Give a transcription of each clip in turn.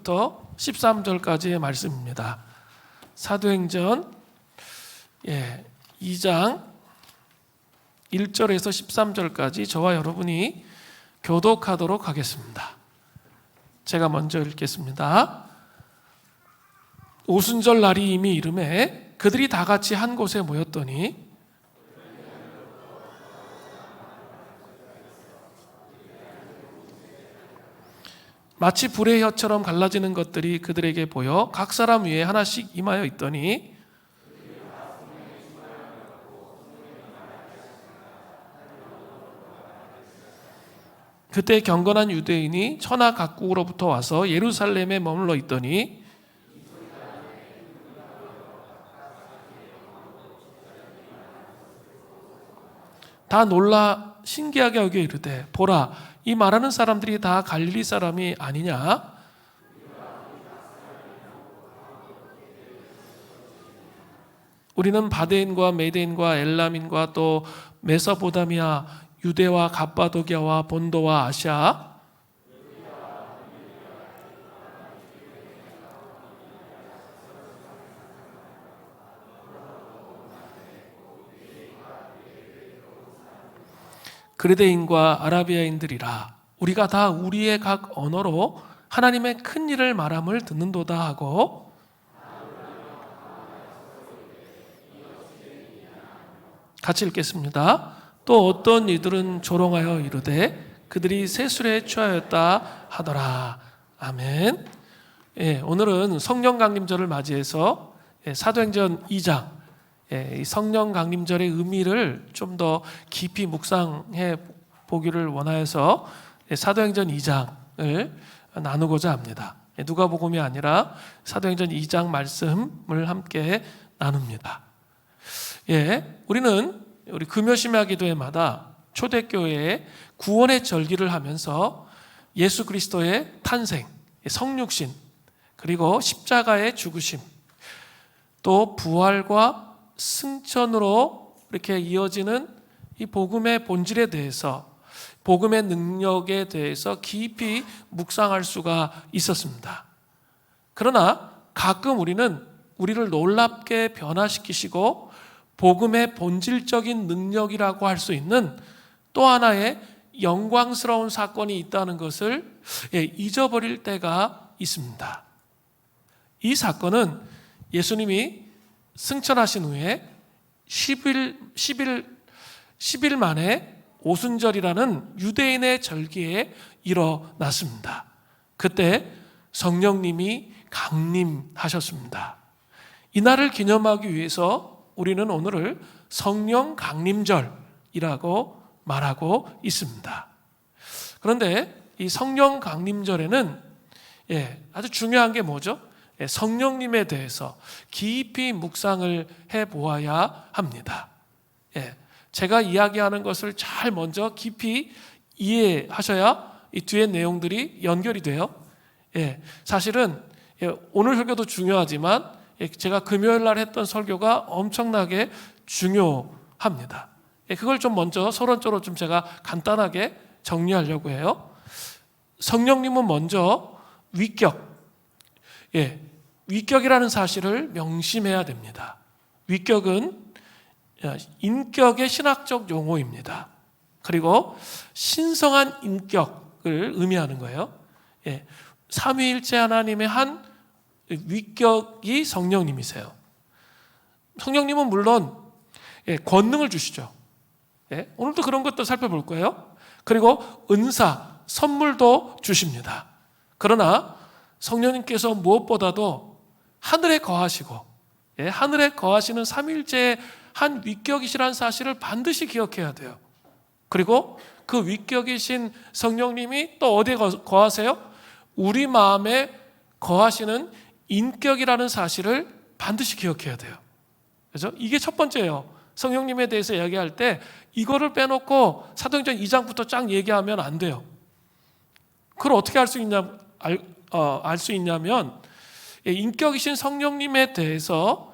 1절부터 13절까지의 말씀입니다. 사도행전 2장 1절에서 13절까지 저와 여러분이 교독하도록 하겠습니다. 제가 먼저 읽겠습니다. 오순절 날이 이미 이르매 그들이 다 같이 한 곳에 모였더니 마치 불의 혀처럼 갈라지는 것들이 그들에게 보여 각 사람 위에 하나씩 임하여 있더니 그때 경건한 유대인이 천하 각국으로부터 와서 예루살렘에 머물러 있더니 다 놀라 신기하게 여겨 이르되 보라 이 말하는 사람들이 다 갈릴리 사람이 아니냐? 우리는 바데인과 메데인과 엘람인과 또 메소포타미아 유대와 갑바도기아와 본도와 아시아 그레데인과 아라비아인들이라 우리가 다 우리의 각 언어로 하나님의 큰 일을 말함을 듣는도다 하고 같이 읽겠습니다. 또 어떤 이들은 조롱하여 이르되 그들이 세술에 취하였다 하더라. 아멘. 오늘은 성령 강림절을 맞이해서 사도행전 2장 성령 강림절의 의미를 좀 더 깊이 묵상해 보기를 원하여서 사도행전 2장을 나누고자 합니다. 누가복음이 아니라 사도행전 2장 말씀을 함께 나눕니다. 우리는 우리 금요심야 기도회마다 초대교회의 구원의 절기를 하면서 예수 그리스도의 탄생, 성육신, 그리고 십자가의 죽으심, 또 부활과 승천으로 이렇게 이어지는 이 복음의 본질에 대해서, 복음의 능력에 대해서 깊이 묵상할 수가 있었습니다. 그러나 가끔 우리는 우리를 놀랍게 변화시키시고 복음의 본질적인 능력이라고 할 수 있는 또 하나의 영광스러운 사건이 있다는 것을 잊어버릴 때가 있습니다. 이 사건은 예수님이 승천하신 후에 10일 만에 오순절이라는 유대인의 절기에 일어났습니다. 그때 성령님이 강림하셨습니다. 이날을 기념하기 위해서 우리는 오늘을 성령 강림절이라고 말하고 있습니다. 그런데 이 성령 강림절에는 아주 중요한 게 뭐죠? 성령님에 대해서 깊이 묵상을 해보아야 합니다. 제가 이야기하는 것을 잘 먼저 깊이 이해하셔야 이 뒤에 내용들이 연결이 돼요. 사실은 오늘 설교도 중요하지만 제가 금요일 날 했던 설교가 엄청나게 중요합니다. 그걸 좀 먼저 서론적으로 좀 제가 간단하게 정리하려고 해요. 성령님은 먼저 위격이라는 사실을 명심해야 됩니다. 위격은 인격의 신학적 용어입니다. 그리고 신성한 인격을 의미하는 거예요. 삼위일체 하나님의 한 위격이 성령님이세요. 성령님은 물론 권능을 주시죠. 오늘도 그런 것도 살펴볼 거예요. 그리고 은사, 선물도 주십니다. 그러나 성령님께서 무엇보다도 하늘에 거하시고 하늘에 거하시는 삼위일체의 한 위격이시라는 사실을 반드시 기억해야 돼요. 그리고 그 위격이신 성령님이 또 어디에 거하세요? 우리 마음에 거하시는 인격이라는 사실을 반드시 기억해야 돼요. 그렇죠? 이게 첫 번째예요. 성령님에 대해서 이야기할 때 이거를 빼놓고 사도행전 2장부터 쫙 얘기하면 안 돼요. 그걸 어떻게 알 수 있냐면 인격이신 성령님에 대해서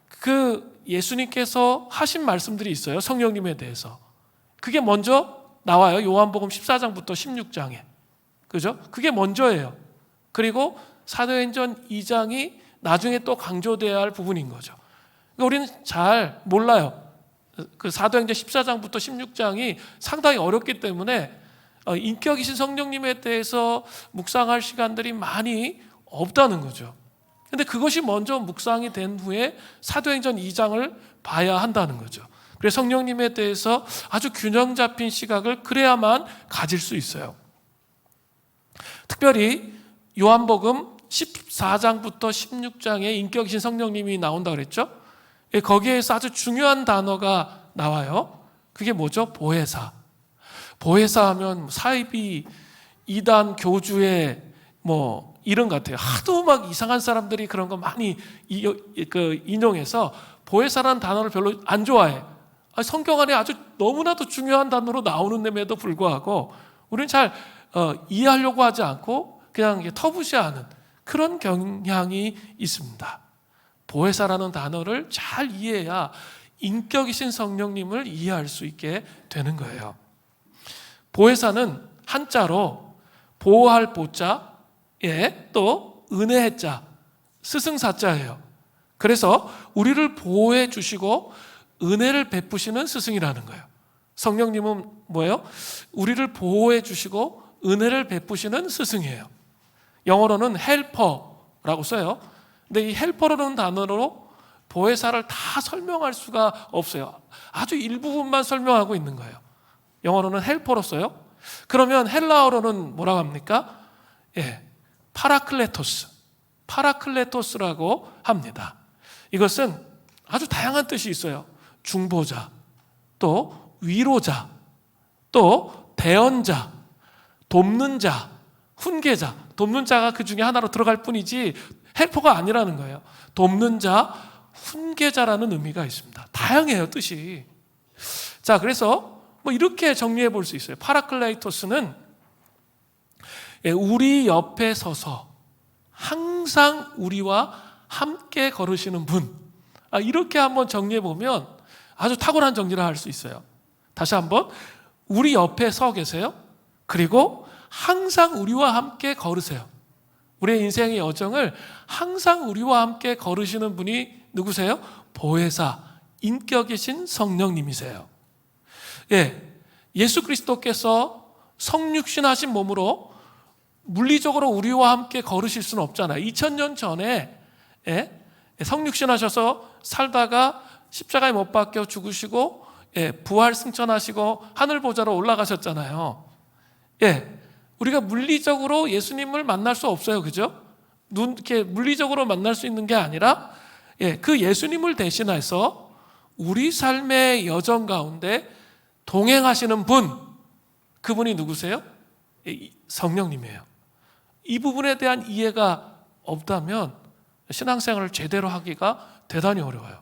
그 예수님께서 하신 말씀들이 있어요. 성령님에 대해서. 그게 먼저 나와요. 요한복음 14장부터 16장에. 그죠? 그게 먼저예요. 그리고 사도행전 2장이 나중에 또 강조돼야 할 부분인 거죠. 그러니까 우리는 잘 몰라요. 그 사도행전 14장부터 16장이 상당히 어렵기 때문에 인격이신 성령님에 대해서 묵상할 시간들이 많이 없다는 거죠. 근데 그것이 먼저 묵상이 된 후에 사도행전 2장을 봐야 한다는 거죠. 그래서 성령님에 대해서 아주 균형 잡힌 시각을 그래야만 가질 수 있어요. 특별히 요한복음 14장부터 16장에 인격이신 성령님이 나온다고 그랬죠. 거기에서 아주 중요한 단어가 나와요. 그게 뭐죠? 보혜사. 보혜사 하면 사이비, 이단, 교주의 이름 같아요. 하도 막 이상한 사람들이 그런 거 많이 인용해서 보혜사라는 단어를 별로 안 좋아해. 성경 안에 아주 너무나도 중요한 단어로 나오는데도 불구하고 우리는 잘 이해하려고 하지 않고 그냥 터부시하는 그런 경향이 있습니다. 보혜사라는 단어를 잘 이해해야 인격이신 성령님을 이해할 수 있게 되는 거예요. 보혜사는 한자로 보호할 보자에 또 은혜의 자, 스승사자예요. 그래서 우리를 보호해 주시고 은혜를 베푸시는 스승이라는 거예요. 성령님은 뭐예요? 우리를 보호해 주시고 은혜를 베푸시는 스승이에요. 영어로는 헬퍼라고 써요. 근데 이 헬퍼라는 단어로 보혜사를 다 설명할 수가 없어요. 아주 일부분만 설명하고 있는 거예요. 영어로는 헬퍼로 써요. 그러면 헬라어로는 뭐라고 합니까? 파라클레토스라고 합니다. 이것은 아주 다양한 뜻이 있어요. 중보자, 또 위로자, 또 대언자, 돕는 자, 훈계자. 돕는 자가 그 중에 하나로 들어갈 뿐이지 헬퍼가 아니라는 거예요. 돕는 자, 훈계자라는 의미가 있습니다. 다양해요, 뜻이. 자, 그래서 이렇게 정리해 볼 수 있어요. 파라클레이토스는 우리 옆에 서서 항상 우리와 함께 걸으시는 분. 이렇게 한번 정리해 보면 아주 탁월한 정리를 할 수 있어요. 다시 한번, 우리 옆에 서 계세요. 그리고 항상 우리와 함께 걸으세요. 우리의 인생의 여정을 항상 우리와 함께 걸으시는 분이 누구세요? 보혜사, 인격이신 성령님이세요. 예수 그리스도께서 성육신하신 몸으로 물리적으로 우리와 함께 걸으실 수는 없잖아요. 2000년 전에 성육신하셔서 살다가 십자가에 못 박혀 죽으시고 부활 승천하시고 하늘 보좌로 올라가셨잖아요. 우리가 물리적으로 예수님을 만날 수 없어요. 그죠? 이렇게 물리적으로 만날 수 있는 게 아니라 그 예수님을 대신해서 우리 삶의 여정 가운데 동행하시는 분, 그분이 누구세요? 성령님이에요. 이 부분에 대한 이해가 없다면 신앙생활을 제대로 하기가 대단히 어려워요.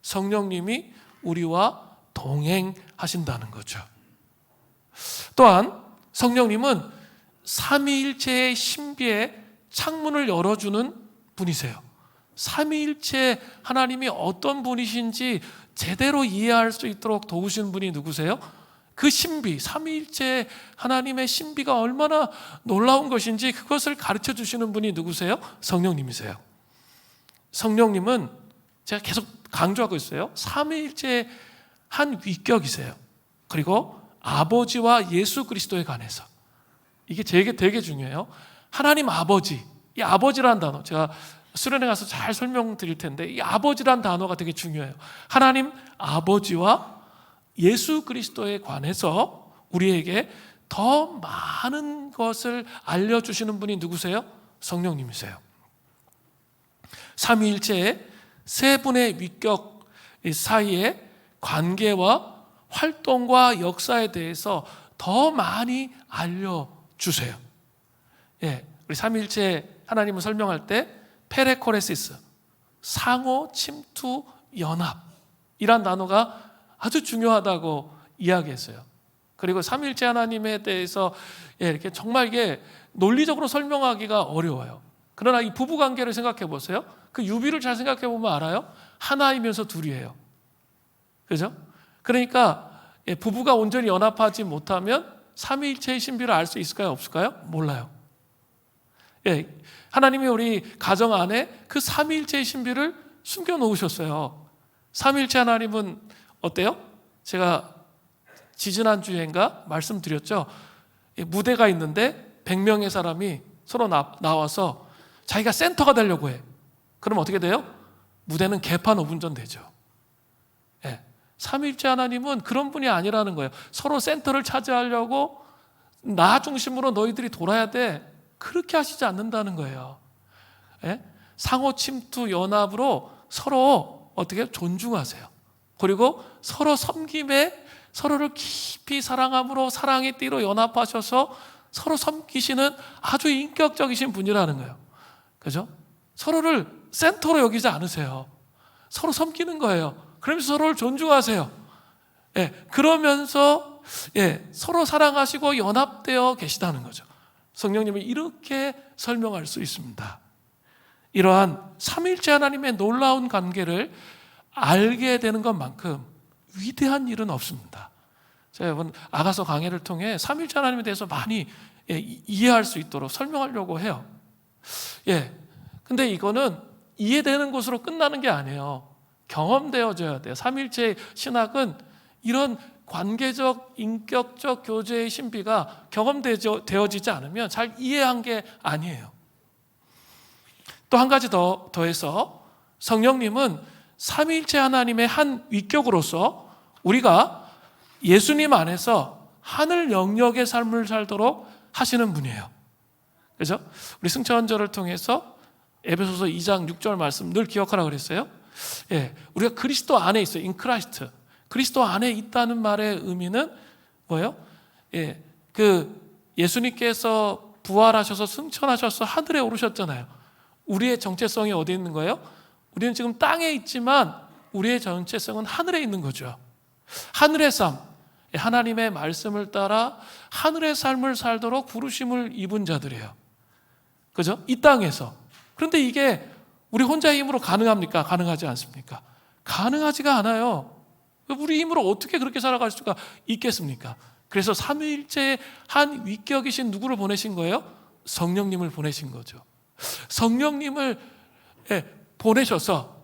성령님이 우리와 동행하신다는 거죠. 또한 성령님은 삼위일체의 신비의 창문을 열어주는 분이세요. 삼위일체 하나님이 어떤 분이신지 제대로 이해할 수 있도록 도우시는 분이 누구세요? 그 신비, 삼위일체 하나님의 신비가 얼마나 놀라운 것인지 그것을 가르쳐 주시는 분이 누구세요? 성령님이세요. 성령님은 제가 계속 강조하고 있어요. 삼위일체의 한 위격이세요. 그리고 아버지와 예수 그리스도에 관해서 이게 되게 중요해요. 하나님 아버지, 이 아버지라는 단어 제가 수련회 가서 잘 설명드릴 텐데 이 아버지라는 단어가 되게 중요해요. 하나님 아버지와 예수 그리스도에 관해서 우리에게 더 많은 것을 알려주시는 분이 누구세요? 성령님이세요. 삼위일체의 세 분의 위격 사이의 관계와 활동과 역사에 대해서 더 많이 알려주세요. 우리 삼위일체 하나님을 설명할 때 페레코레시스, 상호 침투 연합이란 단어가 아주 중요하다고 이야기했어요. 그리고 삼위일체 하나님에 대해서 이렇게 정말 이게 논리적으로 설명하기가 어려워요. 그러나 이 부부 관계를 생각해 보세요. 그 유비를 잘 생각해 보면 알아요. 하나이면서 둘이에요. 그죠? 그러니까 부부가 온전히 연합하지 못하면 삼위일체의 신비를 알 수 있을까요? 없을까요? 몰라요. 예, 하나님이 우리 가정 안에 그 삼위일체의 신비를 숨겨놓으셨어요. 삼위일체 하나님은 어때요? 제가 지지난주에인가 말씀드렸죠. 무대가 있는데 100명의 사람이 서로 나와서 자기가 센터가 되려고 해. 그럼 어떻게 돼요? 무대는 개판 5분 전 되죠. 예. 삼위일체 하나님은 그런 분이 아니라는 거예요. 서로 센터를 차지하려고 나 중심으로 너희들이 돌아야 돼. 그렇게 하시지 않는다는 거예요. 예? 상호 침투 연합으로 서로 어떻게 존중하세요. 그리고 서로 섬김에 서로를 깊이 사랑함으로 사랑의 띠로 연합하셔서 서로 섬기시는 아주 인격적이신 분이라는 거예요. 그죠? 서로를 센터로 여기지 않으세요. 서로 섬기는 거예요. 그러면서 서로를 존중하세요. 예, 그러면서 서로 사랑하시고 연합되어 계시다는 거죠. 성령님이 이렇게 설명할 수 있습니다. 이러한 삼위일체 하나님의 놀라운 관계를 알게 되는 것만큼 위대한 일은 없습니다. 제가 여러분 아가서 강해를 통해 삼위일체 하나님에 대해서 많이 이해할 수 있도록 설명하려고 해요. 근데 이거는 이해되는 것으로 끝나는 게 아니에요. 경험되어져야 돼요. 삼위일체 신학은 이런 관계적, 인격적 교제의 신비가 경험되어지지 않으면 잘 이해한 게 아니에요. 또 한 가지 더해서 성령님은 삼위일체 하나님의 한 위격으로서 우리가 예수님 안에서 하늘 영역의 삶을 살도록 하시는 분이에요. 그죠? 우리 승천절을 통해서 에베소서 2장 6절 말씀 늘 기억하라 그랬어요. 우리가 그리스도 안에 있어요. in Christ. 그리스도 안에 있다는 말의 의미는 뭐예요? 예수님께서 부활하셔서 승천하셔서 하늘에 오르셨잖아요. 우리의 정체성이 어디 있는 거예요? 우리는 지금 땅에 있지만 우리의 정체성은 하늘에 있는 거죠. 하늘의 삶, 하나님의 말씀을 따라 하늘의 삶을 살도록 부르심을 입은 자들이에요. 그죠? 이 땅에서. 그런데 이게 우리 혼자의 힘으로 가능합니까? 가능하지 않습니까? 가능하지가 않아요. 우리 힘으로 어떻게 그렇게 살아갈 수가 있겠습니까? 그래서 삼위일체의 한 위격이신 누구를 보내신 거예요? 성령님을 보내신 거죠. 성령님을 보내셔서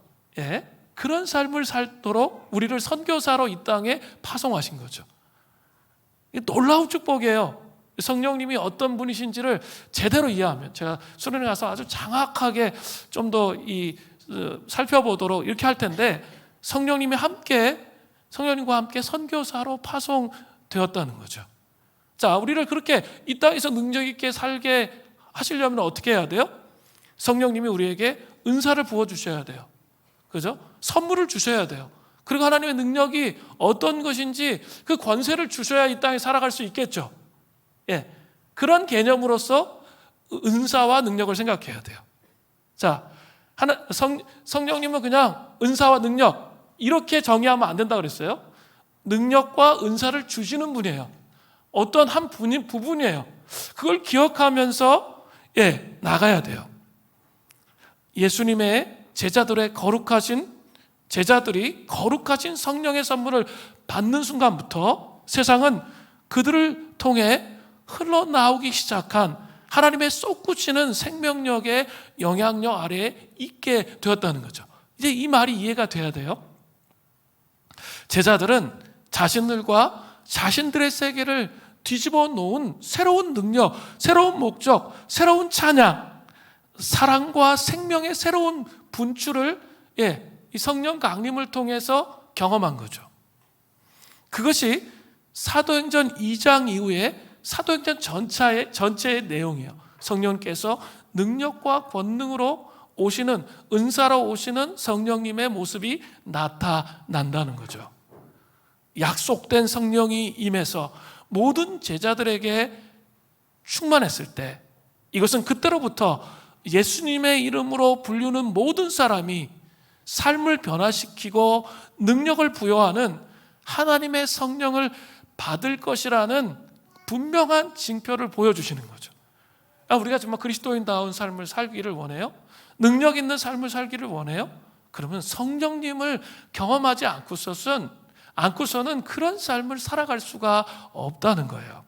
그런 삶을 살도록 우리를 선교사로 이 땅에 파송하신 거죠. 놀라운 축복이에요. 성령님이 어떤 분이신지를 제대로 이해하면, 제가 수련회 가서 아주 장악하게 좀 더 살펴보도록 이렇게 할 텐데, 성령님과 함께 선교사로 파송되었다는 거죠. 자, 우리를 그렇게 이 땅에서 능력 있게 살게 하시려면 어떻게 해야 돼요? 성령님이 우리에게 은사를 부어주셔야 돼요. 그죠? 선물을 주셔야 돼요. 그리고 하나님의 능력이 어떤 것인지 그 권세를 주셔야 이 땅에 살아갈 수 있겠죠. 그런 개념으로서 은사와 능력을 생각해야 돼요. 자, 성령님은 그냥 은사와 능력 이렇게 정의하면 안 된다고 그랬어요. 능력과 은사를 주시는 분이에요. 어떤 한 부분이에요. 그걸 기억하면서 나가야 돼요. 예수님의 제자들이 거룩하신 성령의 선물을 받는 순간부터 세상은 그들을 통해 흘러나오기 시작한 하나님의 솟구치는 생명력의 영향력 아래에 있게 되었다는 거죠. 이제 이 말이 이해가 돼야 돼요. 제자들은 자신들과 자신들의 세계를 뒤집어 놓은 새로운 능력, 새로운 목적, 새로운 찬양, 사랑과 생명의 새로운 분출을 이 성령 강림을 통해서 경험한 거죠. 그것이 사도행전 2장 이후에 사도행전 전체의 내용이에요. 성령께서 능력과 권능으로 오시는, 은사로 오시는 성령님의 모습이 나타난다는 거죠. 약속된 성령이 임해서 모든 제자들에게 충만했을 때, 이것은 그때로부터 예수님의 이름으로 불리는 모든 사람이 삶을 변화시키고 능력을 부여하는 하나님의 성령을 받을 것이라는 분명한 징표를 보여주시는 거죠. 우리가 정말 그리스도인다운 삶을 살기를 원해요? 능력 있는 삶을 살기를 원해요? 그러면 성령님을 경험하지 않고서는 그런 삶을 살아갈 수가 없다는 거예요.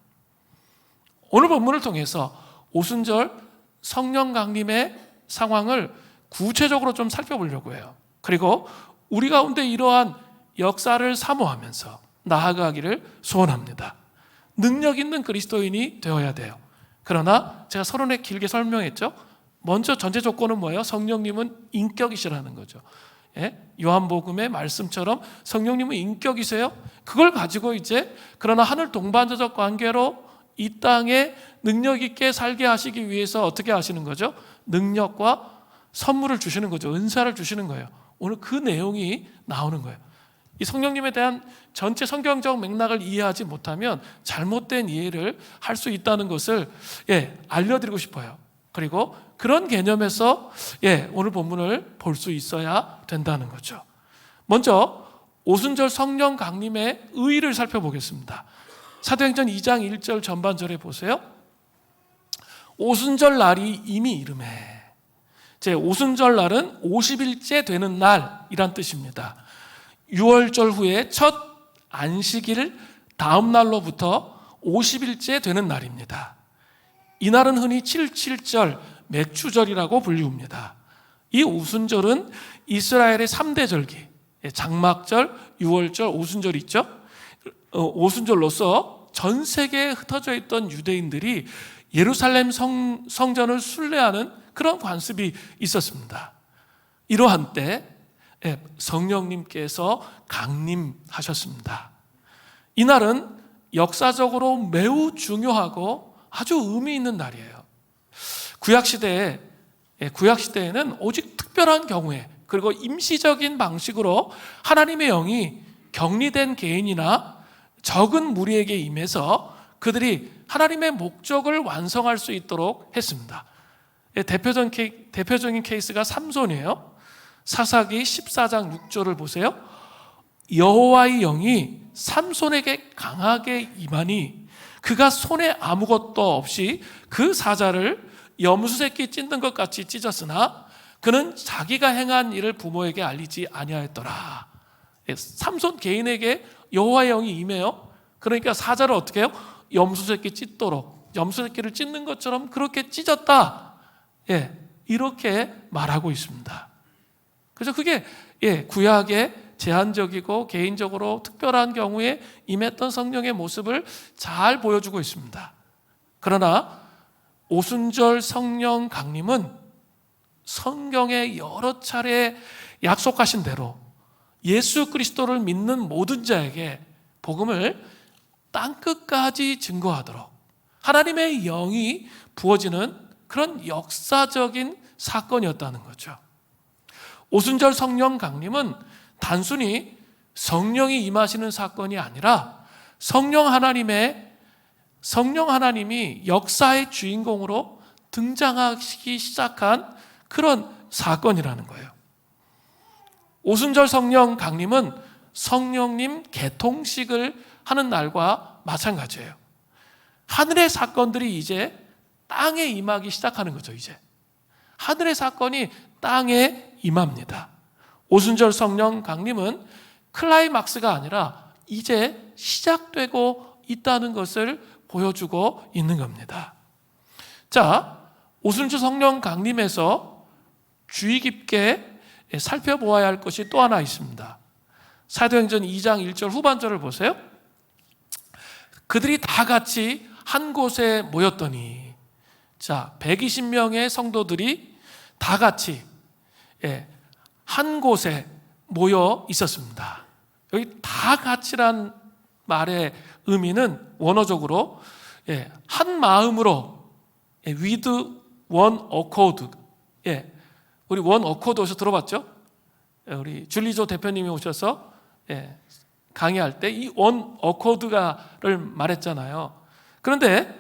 오늘 본문을 통해서 오순절 성령 강림의 상황을 구체적으로 좀 살펴보려고 해요. 그리고 우리 가운데 이러한 역사를 사모하면서 나아가기를 소원합니다. 능력 있는 그리스도인이 되어야 돼요. 그러나 제가 서론에 길게 설명했죠. 먼저 전제 조건은 뭐예요? 성령님은 인격이시라는 거죠. 요한복음의 말씀처럼 성령님은 인격이세요. 그걸 가지고 이제 그러나 하늘 동반자적 관계로 이 땅에 능력 있게 살게 하시기 위해서 어떻게 하시는 거죠? 능력과 선물을 주시는 거죠. 은사를 주시는 거예요. 오늘 그 내용이 나오는 거예요. 이 성령님에 대한 전체 성경적 맥락을 이해하지 못하면 잘못된 이해를 할 수 있다는 것을 알려드리고 싶어요. 그리고 그런 개념에서 오늘 본문을 볼 수 있어야 된다는 거죠. 먼저 오순절 성령 강림의 의의를 살펴보겠습니다. 사도행전 2장 1절 전반절에 보세요. 오순절 날이 이미 이르매. 오순절 날은 50일째 되는 날이란 뜻입니다. 6월절 후에 첫 안식일 다음 날로부터 50일째 되는 날입니다. 이날은 흔히 77절 맥추절이라고 불리웁니다. 이 오순절은 이스라엘의 3대 절기, 장막절, 6월절, 오순절이 있죠. 오순절로서 전 세계에 흩어져 있던 유대인들이 예루살렘 성전을 순례하는 그런 관습이 있었습니다. 이러한 때 성령님께서 강림하셨습니다. 이날은 역사적으로 매우 중요하고 아주 의미 있는 날이에요. 구약시대에는 오직 특별한 경우에 그리고 임시적인 방식으로 하나님의 영이 격리된 개인이나 적은 무리에게 임해서 그들이 하나님의 목적을 완성할 수 있도록 했습니다. 대표적인 케이스가 삼손이에요. 사사기 14장 6절을 보세요. 여호와의 영이 삼손에게 강하게 임하니 그가 손에 아무것도 없이 그 사자를 염소 새끼 찢는 것 같이 찢었으나 그는 자기가 행한 일을 부모에게 알리지 아니하였더라. 삼손 개인에게 여호와의 영이 임해요. 그러니까 사자를 어떻게 해요? 염소 새끼 찢도록, 염소 새끼를 찢는 것처럼 그렇게 찢었다. 이렇게 말하고 있습니다. 그래서 그게 구약의 제한적이고 개인적으로 특별한 경우에 임했던 성령의 모습을 잘 보여주고 있습니다. 그러나 오순절 성령 강림은 성경에 여러 차례 약속하신 대로 예수 그리스도를 믿는 모든 자에게 복음을 땅끝까지 증거하도록 하나님의 영이 부어지는 그런 역사적인 사건이었다는 거죠. 오순절 성령 강림은 단순히 성령이 임하시는 사건이 아니라 성령 하나님이 역사의 주인공으로 등장하기 시작한 그런 사건이라는 거예요. 오순절 성령 강림은 성령님 개통식을 하는 날과 마찬가지예요. 하늘의 사건들이 이제 땅에 임하기 시작하는 거죠. 이제 하늘의 사건이 땅에 임합니다. 오순절 성령 강림은 클라이막스가 아니라 이제 시작되고 있다는 것을 보여주고 있는 겁니다. 자, 오순절 성령 강림에서 주의 깊게 살펴보아야 할 것이 또 하나 있습니다. 사도행전 2장 1절 후반절을 보세요. 그들이 다 같이 한 곳에 모였더니 120명의 성도들이 다 같이 한 곳에 모여 있었습니다. 여기 다 같이란 말의 의미는 원어적으로 한 마음으로 with one accord. 우리 one accord 어디서 들어봤죠? 우리 줄리조 대표님이 오셔서 강의할 때 이 one accord를 말했잖아요. 그런데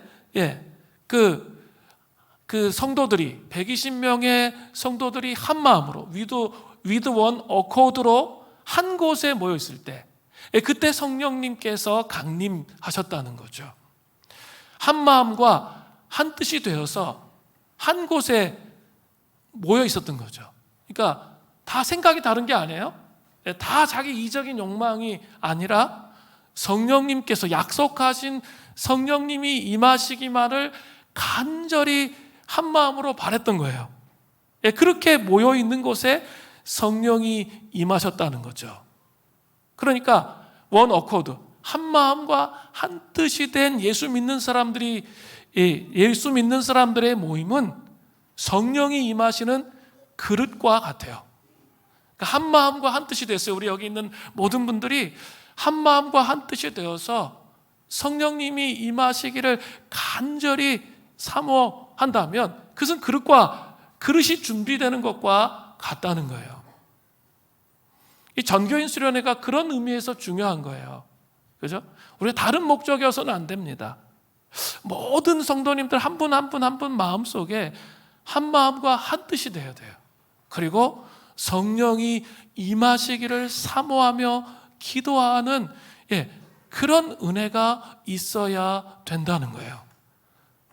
그 성도들이 120명의 성도들이 한 마음으로 with one accord로 한 곳에 모여 있을 때 그때 성령님께서 강림하셨다는 거죠. 한 마음과 한 뜻이 되어서 한 곳에 모여 있었던 거죠. 그러니까 다 생각이 다른 게 아니에요. 다 자기 이적인 욕망이 아니라 성령님께서 약속하신 성령님이 임하시기만을 간절히 한 마음으로 바랬던 거예요. 그렇게 모여 있는 곳에 성령이 임하셨다는 거죠. 그러니까 원 어코드, 한 마음과 한 뜻이 된 예수 믿는 사람들의 모임은 성령이 임하시는 그릇과 같아요. 그러니까 한 마음과 한 뜻이 됐어요. 우리 여기 있는 모든 분들이 한 마음과 한 뜻이 되어서 성령님이 임하시기를 간절히 사모한다면 그것은 그릇이 준비되는 것과 같다는 거예요. 이 전교인 수련회가 그런 의미에서 중요한 거예요. 그죠? 우리가 다른 목적이어서는 안 됩니다. 모든 성도님들 한 분 한 분 한 분 마음속에 한 마음과 한 뜻이 되어야 돼요. 그리고 성령이 임하시기를 사모하며 기도하는 그런 은혜가 있어야 된다는 거예요.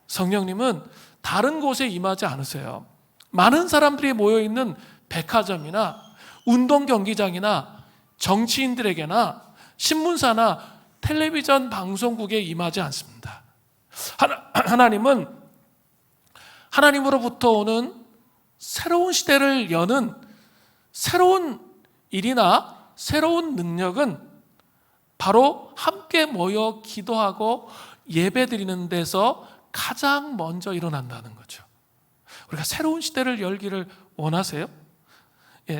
성령님은 다른 곳에 임하지 않으세요. 많은 사람들이 모여있는 백화점이나 운동 경기장이나 정치인들에게나 신문사나 텔레비전 방송국에 임하지 않습니다. 하나님은 하나님으로부터 오는 새로운 시대를 여는 새로운 일이나 새로운 능력은 바로 함께 모여 기도하고 예배드리는 데서 가장 먼저 일어난다는 거죠. 우리가 새로운 시대를 열기를 원하세요?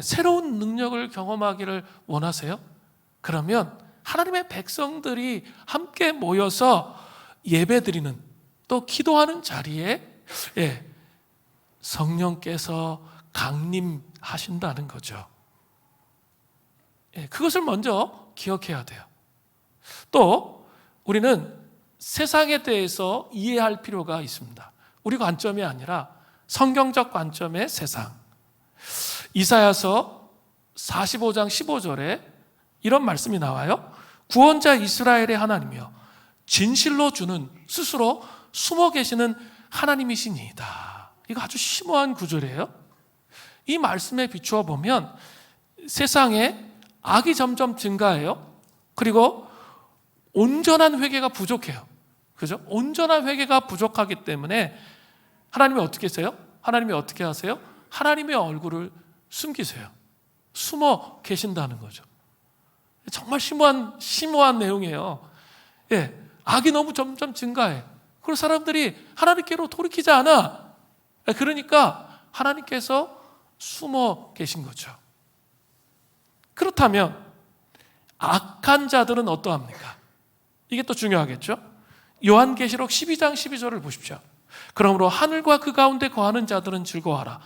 새로운 능력을 경험하기를 원하세요? 그러면 하나님의 백성들이 함께 모여서 예배드리는 또 기도하는 자리에 성령께서 강림하신다는 거죠. 그것을 먼저 기억해야 돼요. 또 우리는 세상에 대해서 이해할 필요가 있습니다. 우리 관점이 아니라 성경적 관점의 세상. 이사야서 45장 15절에 이런 말씀이 나와요. 구원자 이스라엘의 하나님이여 진실로 주는 스스로 숨어 계시는 하나님이시니이다. 이거 아주 심오한 구절이에요. 이 말씀에 비추어 보면 세상에 악이 점점 증가해요. 그리고 온전한 회개가 부족해요. 그죠? 온전한 회개가 부족하기 때문에 하나님이 어떻게 하세요? 하나님이 어떻게 하세요? 하나님의 얼굴을 숨기세요. 숨어 계신다는 거죠. 정말 심오한 내용이에요. 악이 너무 점점 증가해. 그리고 사람들이 하나님께로 돌이키지 않아. 그러니까 하나님께서 숨어 계신 거죠. 그렇다면 악한 자들은 어떠합니까? 이게 또 중요하겠죠? 요한계시록 12장 12절을 보십시오. 그러므로 하늘과 그 가운데 거하는 자들은 즐거워하라.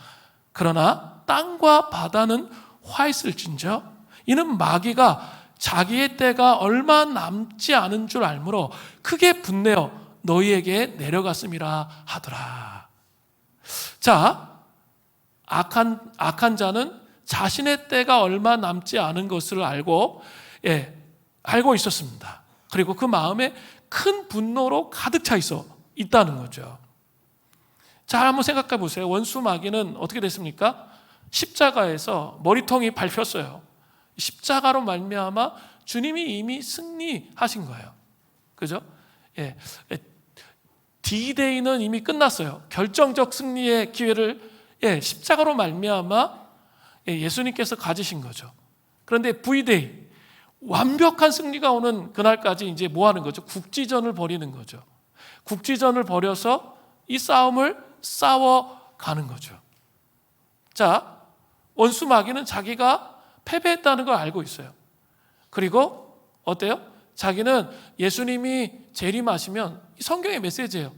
그러나 땅과 바다는 화있을진저 이는 마귀가 자기의 때가 얼마 남지 않은 줄 알므로 크게 분내어 너희에게 내려갔음이라 하더라. 자, 악한 자는 자신의 때가 얼마 남지 않은 것을 알고 있었습니다. 그리고 그 마음에 큰 분노로 가득 차 있다는 거죠. 자, 한번 생각해 보세요. 원수 마귀는 어떻게 됐습니까? 십자가에서 머리통이 밟혔어요. 십자가로 말미암아 주님이 이미 승리하신 거예요. 그죠? D-Day는 이미 끝났어요. 결정적 승리의 기회를 십자가로 말미암아 예수님께서 가지신 거죠. 그런데 V-Day, 완벽한 승리가 오는 그날까지 이제 뭐 하는 거죠? 국지전을 벌이는 거죠. 국지전을 벌여서 이 싸움을 싸워가는 거죠. 자, 원수 마귀는 자기가 패배했다는 걸 알고 있어요. 그리고 어때요? 자기는 예수님이 재림하시면 성경의 메시지예요.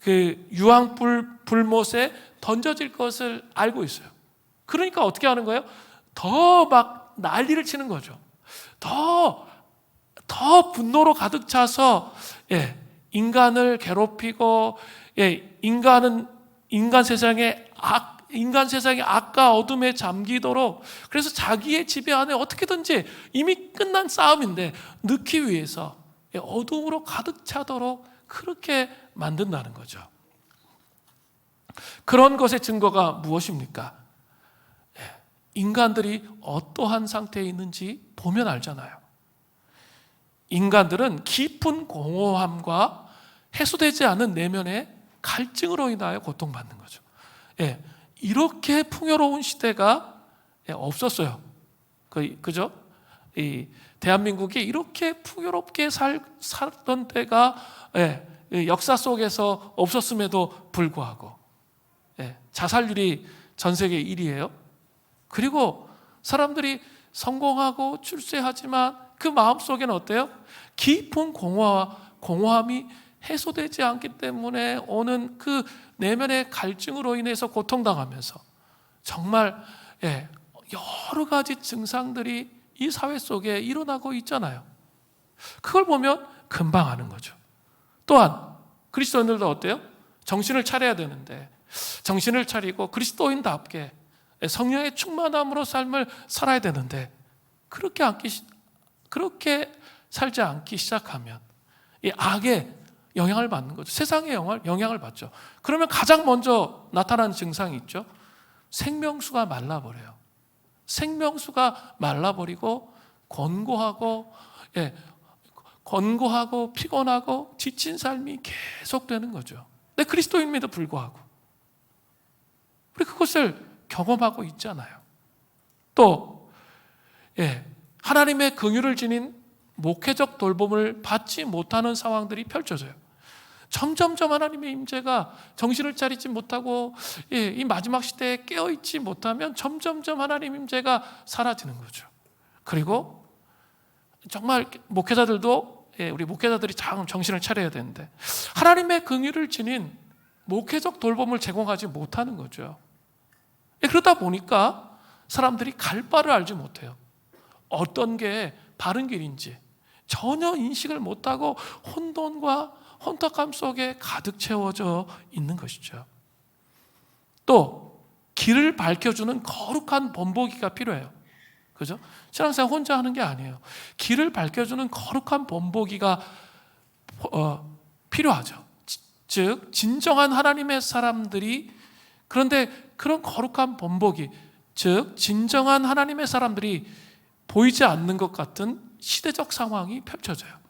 유황불 불못에 던져질 것을 알고 있어요. 그러니까 어떻게 하는 거예요? 더 막 난리를 치는 거죠. 더 분노로 가득 차서 인간을 괴롭히고 인간 세상의 악과 어둠에 잠기도록, 그래서 자기의 지배 안에 어떻게든지 이미 끝난 싸움인데 넣기 위해서 어둠으로 가득 차도록 그렇게 만든다는 거죠. 그런 것의 증거가 무엇입니까? 인간들이 어떠한 상태에 있는지 보면 알잖아요. 인간들은 깊은 공허함과 해소되지 않은 내면의 갈증으로 인하여 고통받는 거죠. 이렇게 풍요로운 시대가 없었어요. 그죠? 이 대한민국이 이렇게 풍요롭게 살던 때가 역사 속에서 없었음에도 불구하고 자살률이 전 세계 1위예요. 그리고 사람들이 성공하고 출세하지만 그 마음속에는 어때요? 깊은 공허함이 해소되지 않기 때문에 오는 그 내면의 갈증으로 인해서 고통당하면서 정말 여러 가지 증상들이 이 사회 속에 일어나고 있잖아요. 그걸 보면 금방 아는 거죠. 또한 그리스도인들도 어때요? 정신을 차려야 되는데 정신을 차리고 그리스도인답게 성령의 충만함으로 삶을 살아야 되는데 그렇게 살지 않기 시작하면 이 악의 영향을 받는 거죠. 세상의 영향을 받죠. 그러면 가장 먼저 나타나는 증상이 있죠. 생명수가 말라버려요. 생명수가 말라버리고 권고하고 피곤하고 지친 삶이 계속되는 거죠. 근데 그리스도인임에도 불구하고 우리 그것을 경험하고 있잖아요. 또 하나님의 긍휼을 지닌 목회적 돌봄을 받지 못하는 상황들이 펼쳐져요. 점점점 하나님의 임재가 정신을 차리지 못하고 이 마지막 시대에 깨어있지 못하면 점점점 하나님 임재가 사라지는 거죠. 그리고 정말 목회자들도 우리 목회자들이 정신을 차려야 되는데 하나님의 긍휼을 지닌 목회적 돌봄을 제공하지 못하는 거죠. 그러다 보니까 사람들이 갈 바를 알지 못해요. 어떤 게 바른 길인지 전혀 인식을 못하고 혼돈과 혼탁함 속에 가득 채워져 있는 것이죠. 또 길을 밝혀주는 거룩한 본보기가 필요해요. 그죠? 신앙생활 혼자 하는 게 아니에요. 길을 밝혀주는 거룩한 본보기가 필요하죠. 즉 진정한 하나님의 사람들이 그런데 그런 거룩한 본보기 즉 진정한 하나님의 사람들이 보이지 않는 것 같은 시대적 상황이 펼쳐져요.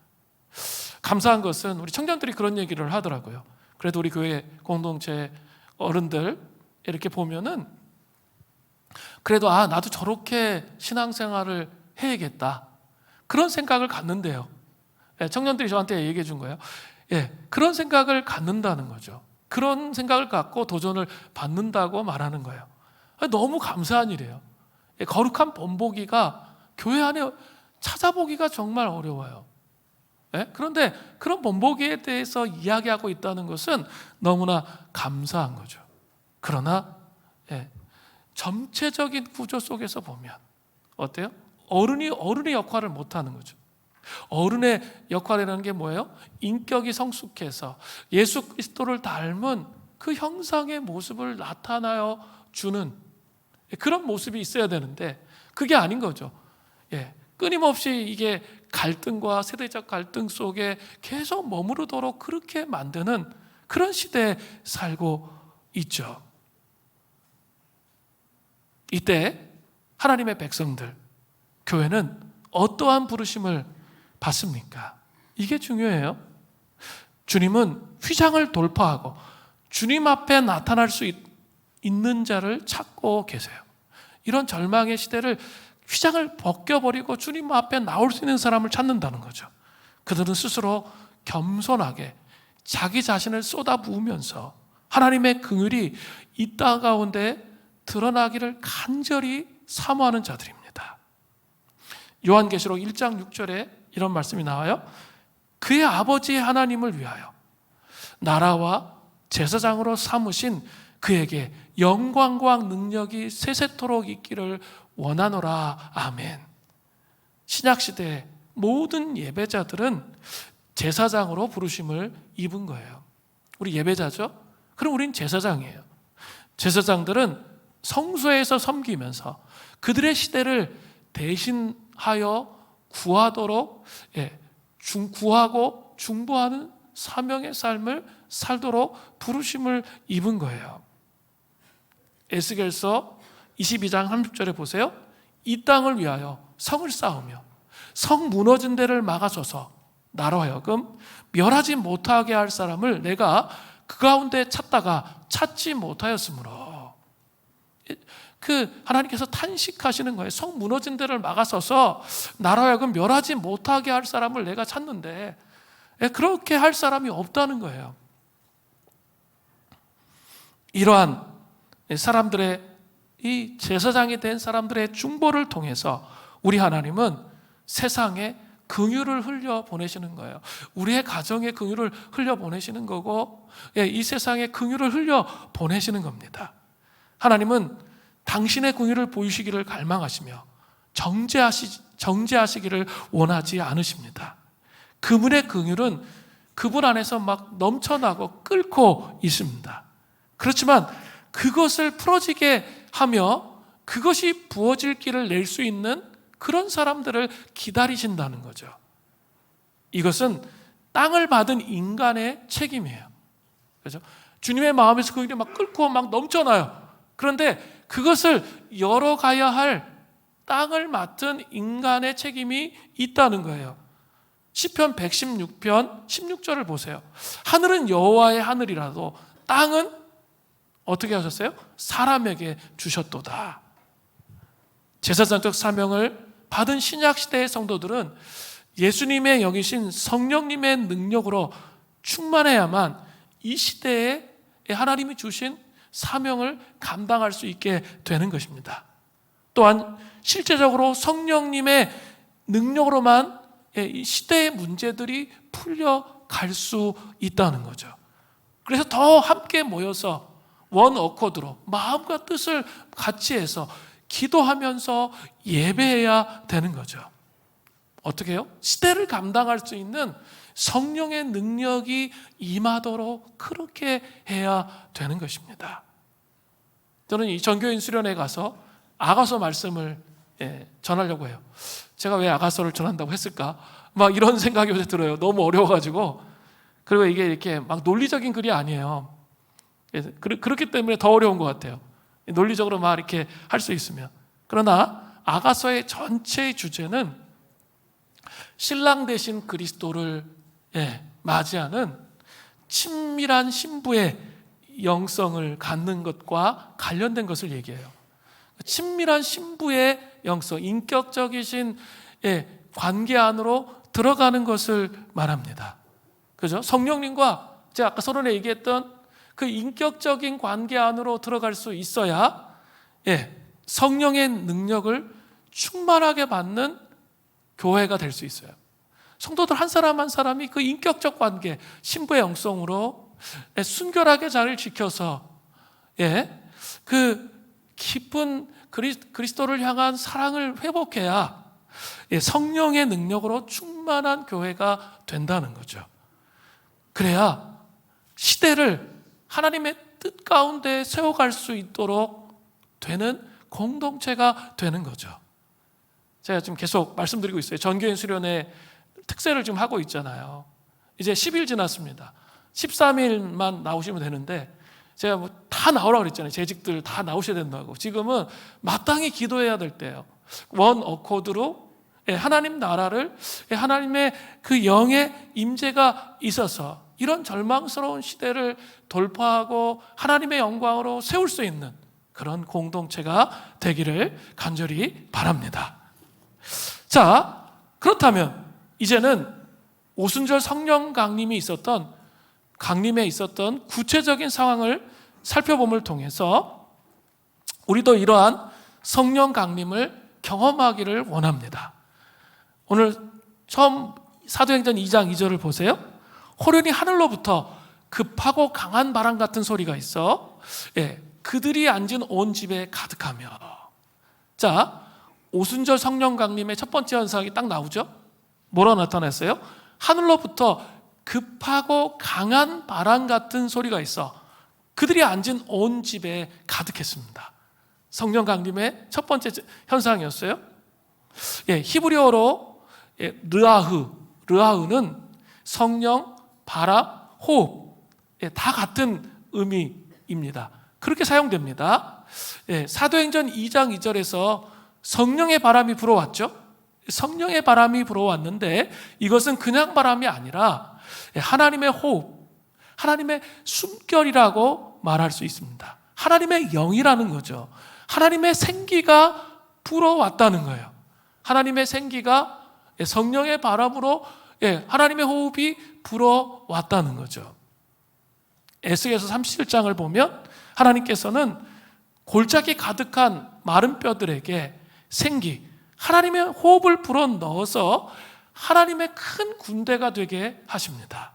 감사한 것은 우리 청년들이 그런 얘기를 하더라고요. 그래도 우리 교회 공동체 어른들 이렇게 보면은 그래도 나도 저렇게 신앙생활을 해야겠다 그런 생각을 갖는데요. 청년들이 저한테 얘기해 준 거예요. 그런 생각을 갖는다는 거죠. 그런 생각을 갖고 도전을 받는다고 말하는 거예요. 너무 감사한 일이에요. 거룩한 본보기가 교회 안에 찾아보기가 정말 어려워요. 그런데 그런 본보기에 대해서 이야기하고 있다는 것은 너무나 감사한 거죠. 그러나 전체적인 구조 속에서 보면 어때요? 어른의 역할을 못하는 거죠. 어른의 역할이라는 게 뭐예요? 인격이 성숙해서 예수 그리스도를 닮은 그 형상의 모습을 나타나여 주는 그런 모습이 있어야 되는데 그게 아닌 거죠. 끊임없이 이게 갈등과 세대적 갈등 속에 계속 머무르도록 그렇게 만드는 그런 시대에 살고 있죠. 이때 하나님의 백성들, 교회는 어떠한 부르심을 받습니까? 이게 중요해요. 주님은 휘장을 돌파하고 주님 앞에 나타날 수 있는 자를 찾고 계세요. 이런 절망의 시대를 휘장을 벗겨버리고 주님 앞에 나올 수 있는 사람을 찾는다는 거죠. 그들은 스스로 겸손하게 자기 자신을 쏟아부으면서 하나님의 긍휼이 이 땅 가운데 드러나기를 간절히 사모하는 자들입니다. 요한계시록 1장 6절에 이런 말씀이 나와요. 그의 아버지 하나님을 위하여 나라와 제사장으로 삼으신 그에게 영광과 능력이 세세토록 있기를 원하노라. 아멘. 신약시대 모든 예배자들은 제사장으로 부르심을 입은 거예요. 우리 예배자죠? 그럼 우린 제사장이에요. 제사장들은 성소에서 섬기면서 그들의 시대를 대신하여 구하도록 구하고 중보하는 사명의 삶을 살도록 부르심을 입은 거예요. 에스겔서 22장 30절에 보세요. 이 땅을 위하여 성을 쌓으며 성 무너진 데를 막아서서 나로 하여금 멸하지 못하게 할 사람을 내가 그 가운데 찾다가 찾지 못하였으므로, 하나님께서 탄식하시는 거예요. 성 무너진 데를 막아서서 나로 하여금 멸하지 못하게 할 사람을 내가 찾는데 그렇게 할 사람이 없다는 거예요. 이러한 사람들의, 이 제사장이 된 사람들의 중보를 통해서 우리 하나님은 세상에 긍휼을 흘려 보내시는 거예요. 우리의 가정에 긍휼을 흘려 보내시는 거고, 이 세상에 긍휼을 흘려 보내시는 겁니다. 하나님은 당신의 긍휼을 보이시기를 갈망하시며 정죄하시기를 원하지 않으십니다. 그분의 긍휼은 그분 안에서 막 넘쳐나고 끓고 있습니다. 그렇지만 그것을 풀어지게 하며 그것이 부어질 길을 낼 수 있는 그런 사람들을 기다리신다는 거죠. 이것은 땅을 받은 인간의 책임이에요. 그렇죠? 주님의 마음에서 그 일이 막 끓고 막 넘쳐나요. 그런데 그것을 열어가야 할 땅을 맡은 인간의 책임이 있다는 거예요. 시편 116편 16절을 보세요. 하늘은 여호와의 하늘이라도 땅은 어떻게 하셨어요? 사람에게 주셨도다. 제사장적 사명을 받은 신약시대의 성도들은 예수님의 여기신 성령님의 능력으로 충만해야만 이 시대에 하나님이 주신 사명을 감당할 수 있게 되는 것입니다. 또한 실제적으로 성령님의 능력으로만 이 시대의 문제들이 풀려갈 수 있다는 거죠. 그래서 더 함께 모여서 원 어코드로 마음과 뜻을 같이 해서 기도하면서 예배해야 되는 거죠. 어떻게 해요? 시대를 감당할 수 있는 성령의 능력이 임하도록 그렇게 해야 되는 것입니다. 저는 이 전교인 수련회 가서 아가서 말씀을 전하려고 해요. 제가 왜 아가서를 전한다고 했을까? 막 이런 생각이 요새 들어요. 너무 어려워가지고. 그리고 이게 이렇게 막 논리적인 글이 아니에요. 그렇기 때문에 더 어려운 것 같아요. 논리적으로 막 이렇게 할 수 있으면. 그러나 아가서의 전체의 주제는 신랑 되신 그리스도를 맞이하는 친밀한 신부의 영성을 갖는 것과 관련된 것을 얘기해요. 친밀한 신부의 영성, 인격적이신 관계 안으로 들어가는 것을 말합니다. 그죠? 성령님과 제가 아까 서론에 얘기했던 그 인격적인 관계 안으로 들어갈 수 있어야 성령의 능력을 충만하게 받는 교회가 될 수 있어요. 성도들 한 사람 한 사람이 그 인격적 관계, 신부의 영성으로 순결하게 자리를 지켜서 그 깊은 그리스도를 향한 사랑을 회복해야 성령의 능력으로 충만한 교회가 된다는 거죠. 그래야 시대를 하나님의 뜻 가운데 세워갈 수 있도록 되는 공동체가 되는 거죠. 제가 지금 계속 말씀드리고 있어요. 전교인 수련회 특세를 지금 하고 있잖아요. 이제 10일 지났습니다. 13일만 나오시면 되는데 제가 뭐 다 나오라고 그랬잖아요. 재직들 다 나오셔야 된다고. 지금은 마땅히 기도해야 될 때예요. 원 어코드로 하나님 나라를, 하나님의 그 영의 임재가 있어서 이런 절망스러운 시대를 돌파하고 하나님의 영광으로 세울 수 있는 그런 공동체가 되기를 간절히 바랍니다. 자, 그렇다면 이제는 오순절 성령 강림에 있었던 구체적인 상황을 살펴봄을 통해서 우리도 이러한 성령 강림을 경험하기를 원합니다. 오늘 처음 사도행전 2장 2절을 보세요. 호련히 하늘로부터 급하고 강한 바람 같은 소리가 있어 그들이 앉은 온 집에 가득하며. 자, 오순절 성령 강림의 첫 번째 현상이 딱 나오죠. 뭐라 나타났어요? 하늘로부터 급하고 강한 바람 같은 소리가 있어 그들이 앉은 온 집에 가득했습니다. 성령 강림의 첫 번째 현상이었어요. 히브리어로 르아흐는 성령, 바람, 호흡 다 같은 의미입니다. 그렇게 사용됩니다. 사도행전 2장 2절에서 성령의 바람이 불어왔죠. 성령의 바람이 불어왔는데 이것은 그냥 바람이 아니라 하나님의 호흡, 하나님의 숨결이라고 말할 수 있습니다. 하나님의 영이라는 거죠. 하나님의 생기가 불어왔다는 거예요. 하나님의 생기가 성령의 바람으로 하나님의 호흡이 불어왔다는 거죠. 에스겔서 37장을 보면 하나님께서는 골짜기 가득한 마른 뼈들에게 생기, 하나님의 호흡을 불어넣어서 하나님의 큰 군대가 되게 하십니다.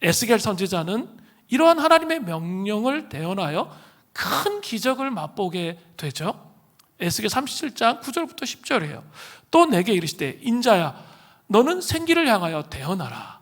에스겔 선지자는 이러한 하나님의 명령을 대언하여 큰 기적을 맛보게 되죠. 에스겔 37장 9절부터 10절이에요. 또 내게 이르시되 인자야 너는 생기를 향하여 대언하라.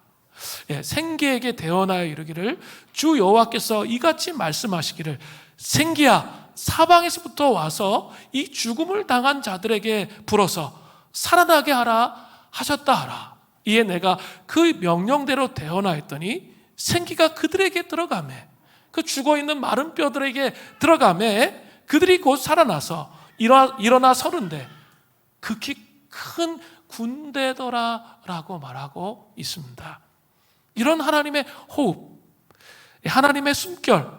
생기에게 대언하여 이르기를 주 여호와께서 이같이 말씀하시기를 생기야 사방에서부터 와서 이 죽음을 당한 자들에게 불어서 살아나게 하라 하셨다 하라. 이에 내가 그 명령대로 대언하였더니 생기가 그들에게 들어가매 그 죽어있는 마른 뼈들에게 들어가매 그들이 곧 살아나서 일어나 서는데 극히 큰 군대더라라고 말하고 있습니다. 이런 하나님의 호흡, 하나님의 숨결,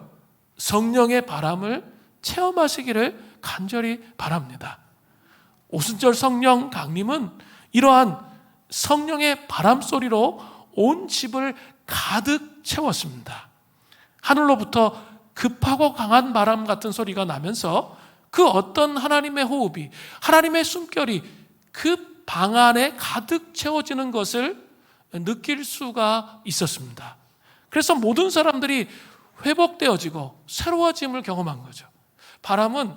성령의 바람을 체험하시기를 간절히 바랍니다. 오순절 성령 강림은 이러한 성령의 바람 소리로 온 집을 가득 채웠습니다. 하늘로부터 급하고 강한 바람 같은 소리가 나면서 그 어떤 하나님의 호흡이, 하나님의 숨결이 그 방 안에 가득 채워지는 것을 느낄 수가 있었습니다. 그래서 모든 사람들이 회복되어지고 새로워짐을 경험한 거죠. 바람은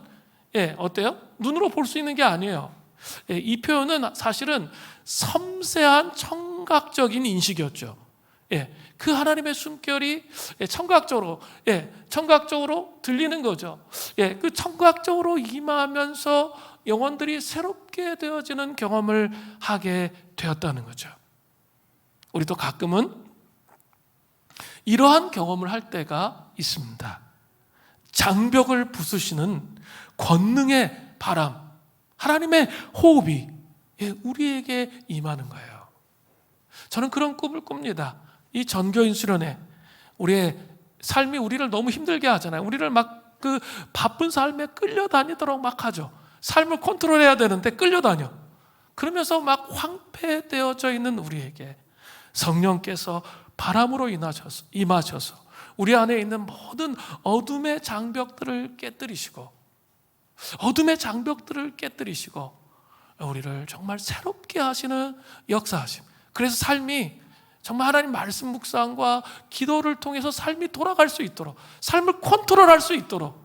어때요? 눈으로 볼 수 있는 게 아니에요. 이 표현은 사실은 섬세한 청각적인 인식이었죠. 그 하나님의 숨결이 청각적으로 들리는 거죠. 그 청각적으로 임하면서 영혼들이 새롭게 되어지는 경험을 하게 되었다는 거죠. 우리도 가끔은 이러한 경험을 할 때가 있습니다. 장벽을 부수시는 권능의 바람, 하나님의 호흡이 우리에게 임하는 거예요. 저는 그런 꿈을 꿉니다. 이 전교인 수련회, 우리의 삶이 우리를 너무 힘들게 하잖아요. 우리를 막 그 바쁜 삶에 끌려다니도록 막 하죠. 삶을 컨트롤해야 되는데 끌려다녀. 그러면서 막 황폐되어져 있는 우리에게 성령께서 바람으로 임하셔서 우리 안에 있는 모든 어둠의 장벽들을 깨뜨리시고 우리를 정말 새롭게 하시는 역사하심. 그래서 삶이 정말 하나님 말씀 묵상과 기도를 통해서 삶이 돌아갈 수 있도록, 삶을 컨트롤할 수 있도록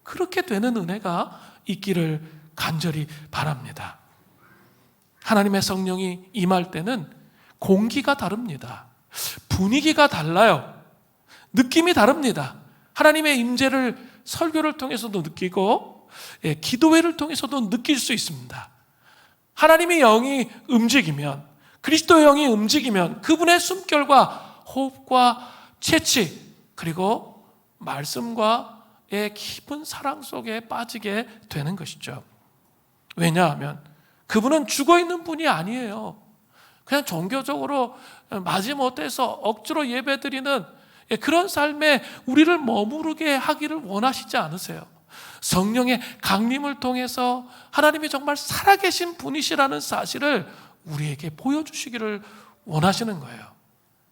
그렇게 되는 은혜가 있기를 간절히 바랍니다. 하나님의 성령이 임할 때는 공기가 다릅니다. 분위기가 달라요. 느낌이 다릅니다. 하나님의 임재를 설교를 통해서도 느끼고 기도회를 통해서도 느낄 수 있습니다. 하나님의 영이 움직이면, 그리스도의 영이 움직이면 그분의 숨결과 호흡과 채취 그리고 말씀과의 깊은 사랑 속에 빠지게 되는 것이죠. 왜냐하면 그분은 죽어있는 분이 아니에요. 그냥 종교적으로 마지못해서 억지로 예배드리는 그런 삶에 우리를 머무르게 하기를 원하시지 않으세요. 성령의 강림을 통해서 하나님이 정말 살아계신 분이시라는 사실을 우리에게 보여주시기를 원하시는 거예요.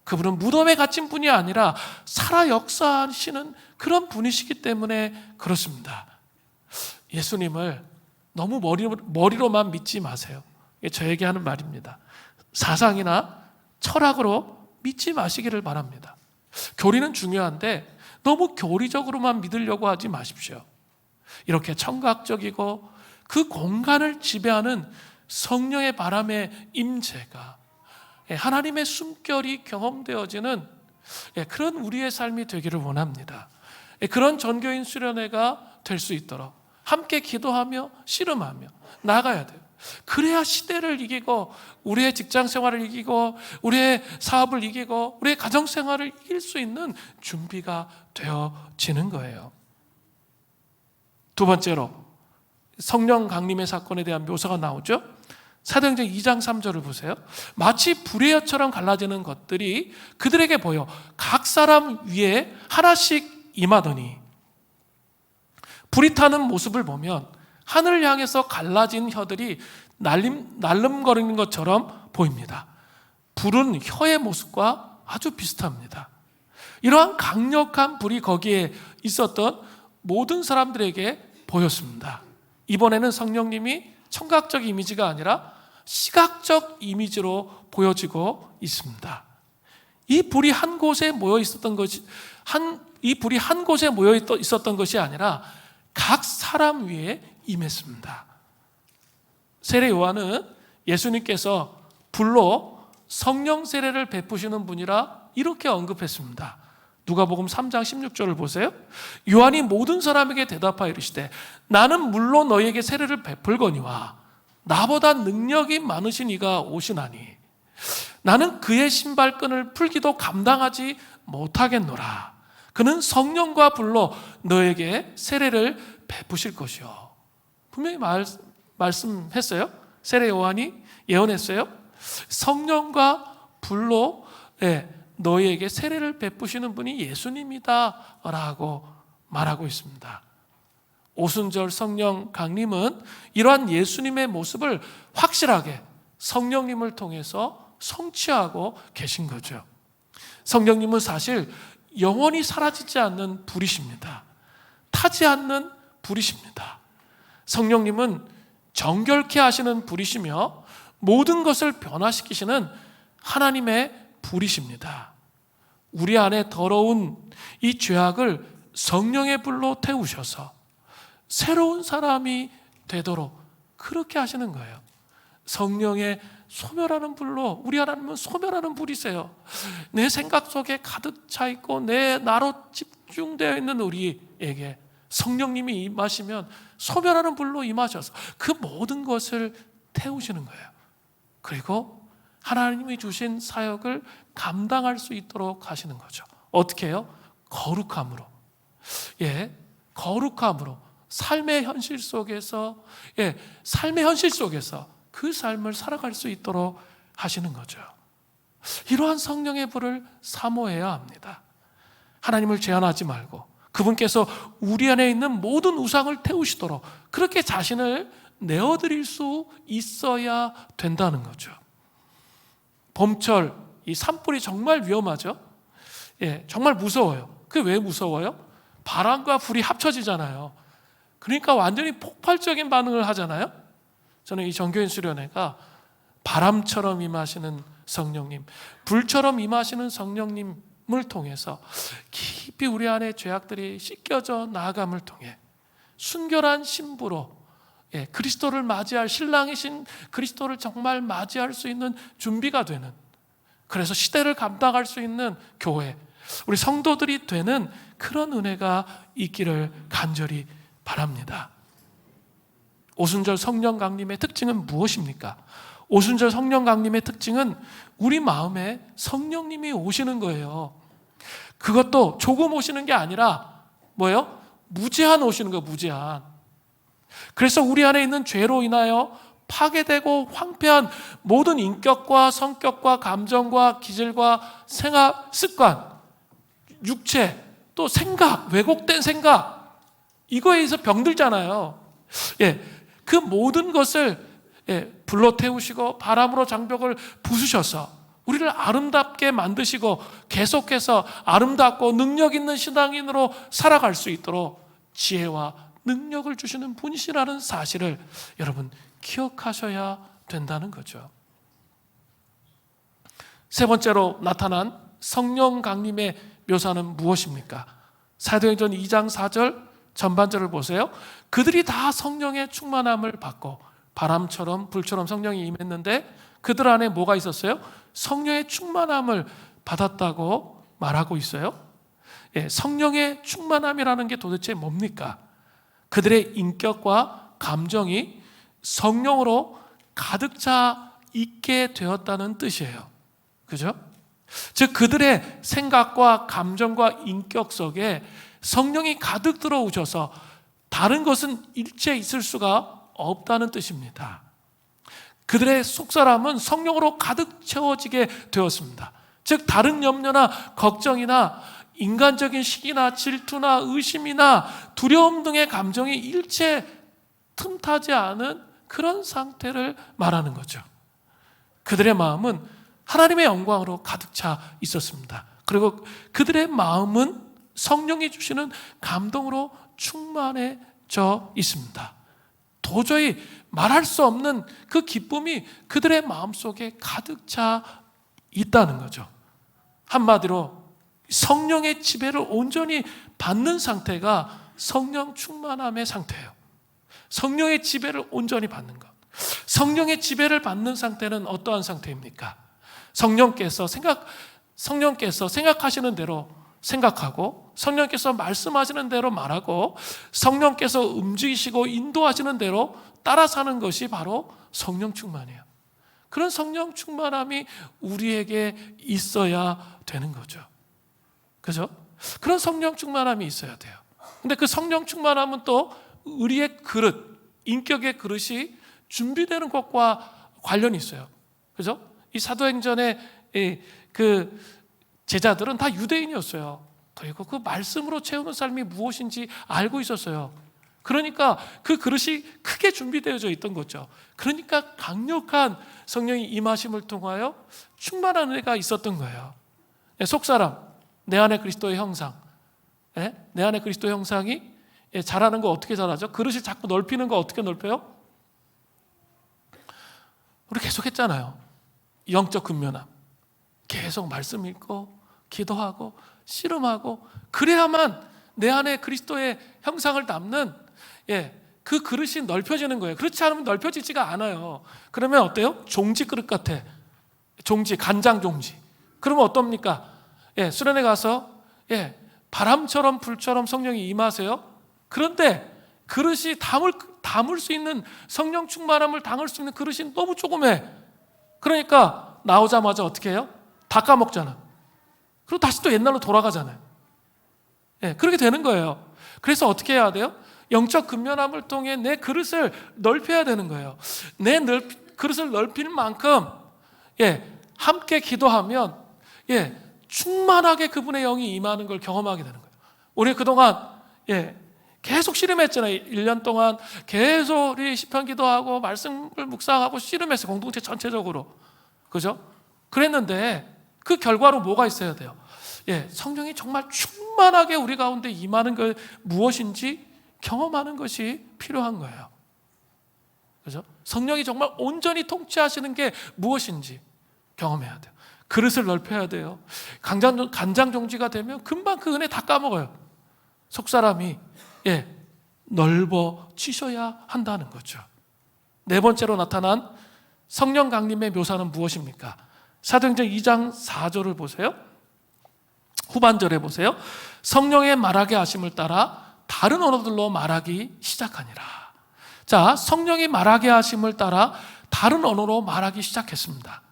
그분은 무덤에 갇힌 분이 아니라 살아 역사하시는 그런 분이시기 때문에 그렇습니다. 예수님을 너무 머리로만 믿지 마세요. 이게 저에게 하는 말입니다. 사상이나 철학으로 믿지 마시기를 바랍니다. 교리는 중요한데 너무 교리적으로만 믿으려고 하지 마십시오. 이렇게 청각적이고 그 공간을 지배하는 성령의 바람의 임재가, 하나님의 숨결이 경험되어지는 그런 우리의 삶이 되기를 원합니다. 그런 전교인 수련회가 될 수 있도록 함께 기도하며 씨름하며 나가야 돼요. 그래야 시대를 이기고 우리의 직장 생활을 이기고 우리의 사업을 이기고 우리의 가정 생활을 이길 수 있는 준비가 되어지는 거예요. 두 번째로 성령 강림의 사건에 대한 묘사가 나오죠. 사도행전 2장 3절을 보세요. 마치 불의 엿처럼 갈라지는 것들이 그들에게 보여 각 사람 위에 하나씩 임하더니, 불이 타는 모습을 보면 하늘을 향해서 갈라진 혀들이 날름거리는 것처럼 보입니다. 불은 혀의 모습과 아주 비슷합니다. 이러한 강력한 불이 거기에 있었던 모든 사람들에게 보였습니다. 이번에는 성령님이 청각적 이미지가 아니라 시각적 이미지로 보여지고 있습니다. 이 불이 한 곳에 모여 있었던 것이 아니라 각 사람 위에 임했습니다. 세례 요한은 예수님께서 불로 성령 세례를 베푸시는 분이라 이렇게 언급했습니다. 누가복음 3장 16절을 보세요. 요한이 모든 사람에게 대답하여 이르시되 나는 물로 너희에게 세례를 베풀거니와 나보다 능력이 많으신 이가 오시나니 나는 그의 신발끈을 풀기도 감당하지 못하겠노라. 그는 성령과 불로 너에게 세례를 베푸실 것이요. 분명히 말씀했어요. 세례 요한이 예언했어요. 성령과 불로 너희에게 세례를 베푸시는 분이 예수님이다 라고 말하고 있습니다. 오순절 성령 강림은 이러한 예수님의 모습을 확실하게 성령님을 통해서 성취하고 계신 거죠. 성령님은 사실 영원히 사라지지 않는 불이십니다. 타지 않는 불이십니다. 성령님은 정결케 하시는 불이시며 모든 것을 변화시키시는 하나님의 불이십니다. 우리 안에 더러운 이 죄악을 성령의 불로 태우셔서 새로운 사람이 되도록 그렇게 하시는 거예요. 성령의 소멸하는 불로, 우리 하나님은 소멸하는 불이세요. 내 생각 속에 가득 차 있고 내 나로 집중되어 있는 우리에게 성령님이 임하시면 소멸하는 불로 임하셔서 그 모든 것을 태우시는 거예요. 그리고 하나님이 주신 사역을 감당할 수 있도록 하시는 거죠. 어떻게 해요? 거룩함으로. 거룩함으로 삶의 현실 속에서 그 삶을 살아갈 수 있도록 하시는 거죠. 이러한 성령의 불을 사모해야 합니다. 하나님을 제한하지 말고 그분께서 우리 안에 있는 모든 우상을 태우시도록 그렇게 자신을 내어드릴 수 있어야 된다는 거죠. 봄철 이 산불이 정말 위험하죠. 정말 무서워요. 그게 왜 무서워요? 바람과 불이 합쳐지잖아요. 그러니까 완전히 폭발적인 반응을 하잖아요. 저는 이 정교인 수련회가 바람처럼 임하시는 성령님, 불처럼 임하시는 성령님을 통해서 깊이 우리 안에 죄악들이 씻겨져 나아감을 통해 순결한 신부로 그리스도를 맞이할, 신랑이신 그리스도를 정말 맞이할 수 있는 준비가 되는, 그래서 시대를 감당할 수 있는 교회, 우리 성도들이 되는 그런 은혜가 있기를 간절히 바랍니다. 오순절 성령 강림의 특징은 무엇입니까? 오순절 성령 강림의 특징은 우리 마음에 성령님이 오시는 거예요. 그것도 조금 오시는 게 아니라 뭐예요? 무제한 오시는 거예요. 무제한. 그래서 우리 안에 있는 죄로 인하여 파괴되고 황폐한 모든 인격과 성격과 감정과 기질과 생각, 습관, 육체, 또 생각, 왜곡된 생각, 이거에 의해서 병들잖아요. 그 모든 것을 불로 태우시고 바람으로 장벽을 부수셔서 우리를 아름답게 만드시고 계속해서 아름답고 능력 있는 신앙인으로 살아갈 수 있도록 지혜와 능력을 주시는 분이시라는 사실을 여러분 기억하셔야 된다는 거죠. 세 번째로 나타난 성령 강림의 묘사는 무엇입니까? 사도행전 2장 4절 전반절을 보세요. 그들이 다 성령의 충만함을 받고 바람처럼 불처럼 성령이 임했는데 그들 안에 뭐가 있었어요? 성령의 충만함을 받았다고 말하고 있어요. 성령의 충만함이라는 게 도대체 뭡니까? 그들의 인격과 감정이 성령으로 가득 차 있게 되었다는 뜻이에요. 그죠? 즉 그들의 생각과 감정과 인격 속에 성령이 가득 들어오셔서 다른 것은 일체 있을 수가 없다는 뜻입니다. 그들의 속사람은 성령으로 가득 채워지게 되었습니다. 즉 다른 염려나 걱정이나 인간적인 시기나 질투나 의심이나 두려움 등의 감정이 일체 틈타지 않은 그런 상태를 말하는 거죠. 그들의 마음은 하나님의 영광으로 가득 차 있었습니다. 그리고 그들의 마음은 성령이 주시는 감동으로 충만해져 있습니다. 도저히 말할 수 없는 그 기쁨이 그들의 마음속에 가득 차 있다는 거죠. 한마디로 성령의 지배를 온전히 받는 상태가 성령 충만함의 상태예요. 성령의 지배를 온전히 받는 것. 성령의 지배를 받는 상태는 어떠한 상태입니까? 성령께서 생각하시는 대로 생각하고, 성령께서 말씀하시는 대로 말하고, 성령께서 움직이시고 인도하시는 대로 따라 사는 것이 바로 성령 충만이에요. 그런 성령 충만함이 우리에게 있어야 되는 거죠. 그죠? 그런 성령 충만함이 있어야 돼요. 근데 그 성령 충만함은 또 우리의 그릇, 인격의 그릇이 준비되는 것과 관련이 있어요. 그죠? 이 사도행전의 그 제자들은 다 유대인이었어요. 그리고 그 말씀으로 채우는 삶이 무엇인지 알고 있었어요. 그러니까 그 그릇이 크게 준비되어져 있던 거죠. 그러니까 강력한 성령의 임하심을 통하여 충만한 은혜가 있었던 거예요. 속사람, 내 안에 그리스도의 형상. 내 안에 그리스도의 형상이 자라는 거 어떻게 자라죠? 그릇을 자꾸 넓히는 거 어떻게 넓혀요? 우리 계속 했잖아요. 영적 근면함. 계속 말씀 읽고 기도하고 씨름하고, 그래야만 내 안에 그리스도의 형상을 담는 그 그릇이 넓혀지는 거예요. 그렇지 않으면 넓혀지지가 않아요. 그러면 어때요? 종지 그릇 같아. 종지, 간장 종지. 그러면 어떻습니까? 수련회 가서 바람처럼 불처럼 성령이 임하세요. 그런데 그릇이 담을 수 있는, 성령 충만함을 담을 수 있는 그릇이 너무 조그매. 그러니까 나오자마자 어떻게 해요? 다 까먹잖아. 그리고 다시 또 옛날로 돌아가잖아요. 그렇게 되는 거예요. 그래서 어떻게 해야 돼요? 영적 근면함을 통해 내 그릇을 넓혀야 되는 거예요. 내 그릇을 넓힐 만큼 함께 기도하면 충만하게 그분의 영이 임하는 걸 경험하게 되는 거예요. 우리 그동안 계속 씨름했잖아요. 1년 동안 계속 우리 시편 기도하고 말씀을 묵상하고 씨름했어요. 공동체 전체적으로. 그죠? 그랬는데 그 결과로 뭐가 있어야 돼요? 성령이 정말 충만하게 우리 가운데 임하는 것 무엇인지 경험하는 것이 필요한 거예요. 그죠? 성령이 정말 온전히 통치하시는 게 무엇인지 경험해야 돼요. 그릇을 넓혀야 돼요. 간장 종지가 되면 금방 그 은혜 다 까먹어요. 속사람이 넓어지셔야 한다는 거죠. 네 번째로 나타난 성령 강림의 묘사는 무엇입니까? 사도행전 2장 4절을 보세요. 후반절에 보세요. 성령의 말하게 하심을 따라 다른 언어들로 말하기 시작하니라. 자, 성령이 말하게 하심을 따라 다른 언어로 말하기 시작했습니다.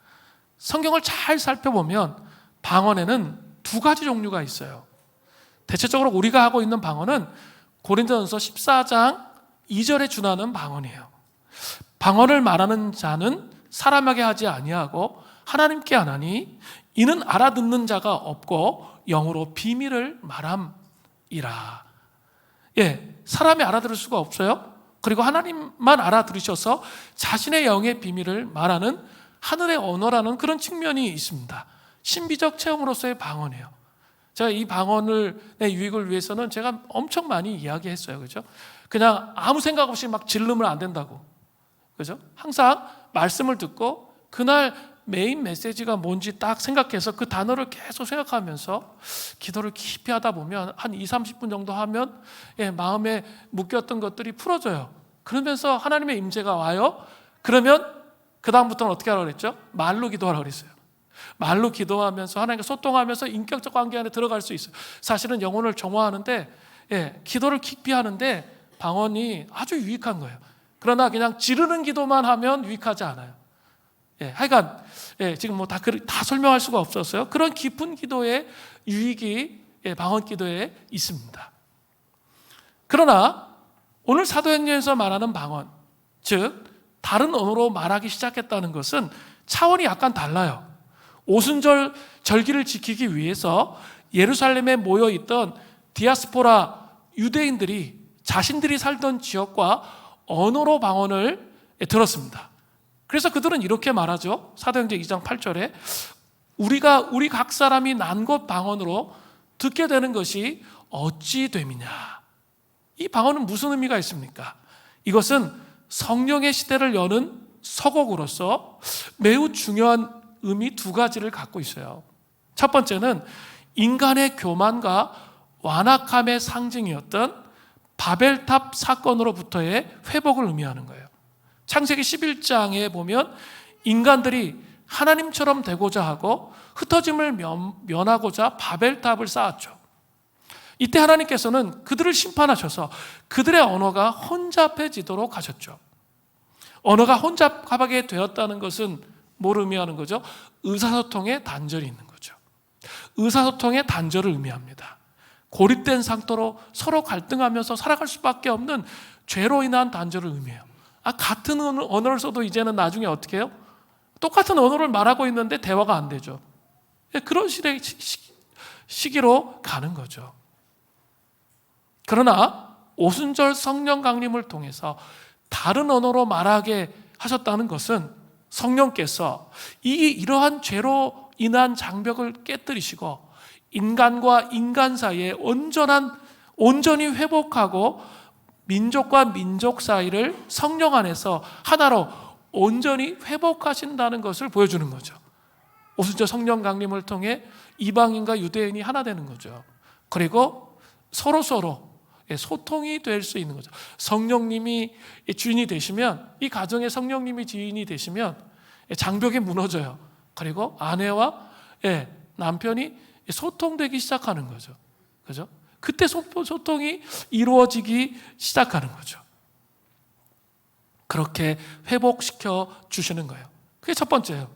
성경을 잘 살펴보면 방언에는 두 가지 종류가 있어요. 대체적으로 우리가 하고 있는 방언은 고린도전서 14장 2절에 준하는 방언이에요. 방언을 말하는 자는 사람에게 하지 아니하고 하나님께 하나니 이는 알아듣는 자가 없고 영으로 비밀을 말함이라. 사람이 알아들을 수가 없어요. 그리고 하나님만 알아들으셔서 자신의 영의 비밀을 말하는 하늘의 언어라는 그런 측면이 있습니다. 신비적 체험으로서의 방언이에요. 제가 이 방언의 유익을 위해서는 제가 엄청 많이 이야기했어요. 그죠? 그냥 아무 생각 없이 막 질르면 안 된다고. 그죠? 항상 말씀을 듣고 그날 메인 메시지가 뭔지 딱 생각해서 그 단어를 계속 생각하면서 기도를 깊이 하다 보면 한 2-30분 정도 하면 마음에 묶였던 것들이 풀어져요. 그러면서 하나님의 임재가 와요. 그러면 그 다음부터는 어떻게 하라고 그랬죠? 말로 기도하라고 그랬어요. 말로 기도하면서 하나님과 소통하면서 인격적 관계 안에 들어갈 수 있어요. 사실은 영혼을 정화하는데 기도를 깊이 하는데 방언이 아주 유익한 거예요. 그러나 그냥 지르는 기도만 하면 유익하지 않아요. 하여간 지금 뭐 다 설명할 수가 없었어요. 그런 깊은 기도의 유익이 방언 기도에 있습니다. 그러나 오늘 사도행전에서 말하는 방언, 즉 다른 언어로 말하기 시작했다는 것은 차원이 약간 달라요. 오순절 절기를 지키기 위해서 예루살렘에 모여있던 디아스포라 유대인들이 자신들이 살던 지역과 언어로 방언을 들었습니다. 그래서 그들은 이렇게 말하죠. 사도행전 2장 8절에 우리 각 사람이 난 곳 방언으로 듣게 되는 것이 어찌 됨이냐. 이 방언은 무슨 의미가 있습니까? 이것은 성령의 시대를 여는 서곡으로서 매우 중요한 의미 두 가지를 갖고 있어요. 첫 번째는 인간의 교만과 완악함의 상징이었던 바벨탑 사건으로부터의 회복을 의미하는 거예요. 창세기 11장에 보면 인간들이 하나님처럼 되고자 하고 흩어짐을 면하고자 바벨탑을 쌓았죠. 이때 하나님께서는 그들을 심판하셔서 그들의 언어가 혼잡해지도록 하셨죠. 언어가 혼잡하게 되었다는 것은 뭘 의미하는 거죠? 의사소통의 단절이 있는 거죠. 의사소통의 단절을 의미합니다. 고립된 상태로 서로 갈등하면서 살아갈 수밖에 없는 죄로 인한 단절을 의미해요. 같은 언어를 써도 이제는 나중에 어떻게 해요? 똑같은 언어를 말하고 있는데 대화가 안 되죠. 그런 시기로 가는 거죠. 그러나 오순절 성령 강림을 통해서 다른 언어로 말하게 하셨다는 것은 성령께서 이러한 죄로 인한 장벽을 깨뜨리시고 인간과 인간 사이에 온전히 회복하고 민족과 민족 사이를 성령 안에서 하나로 온전히 회복하신다는 것을 보여주는 거죠. 오순절 성령 강림을 통해 이방인과 유대인이 하나 되는 거죠. 그리고 서로 소통이 될 수 있는 거죠. 성령님이 주인이 되시면, 이 가정에 성령님이 주인이 되시면 장벽이 무너져요. 그리고 아내와 남편이 소통되기 시작하는 거죠. 그죠? 그때 소통이 이루어지기 시작하는 거죠. 그렇게 회복시켜 주시는 거예요. 그게 첫 번째예요.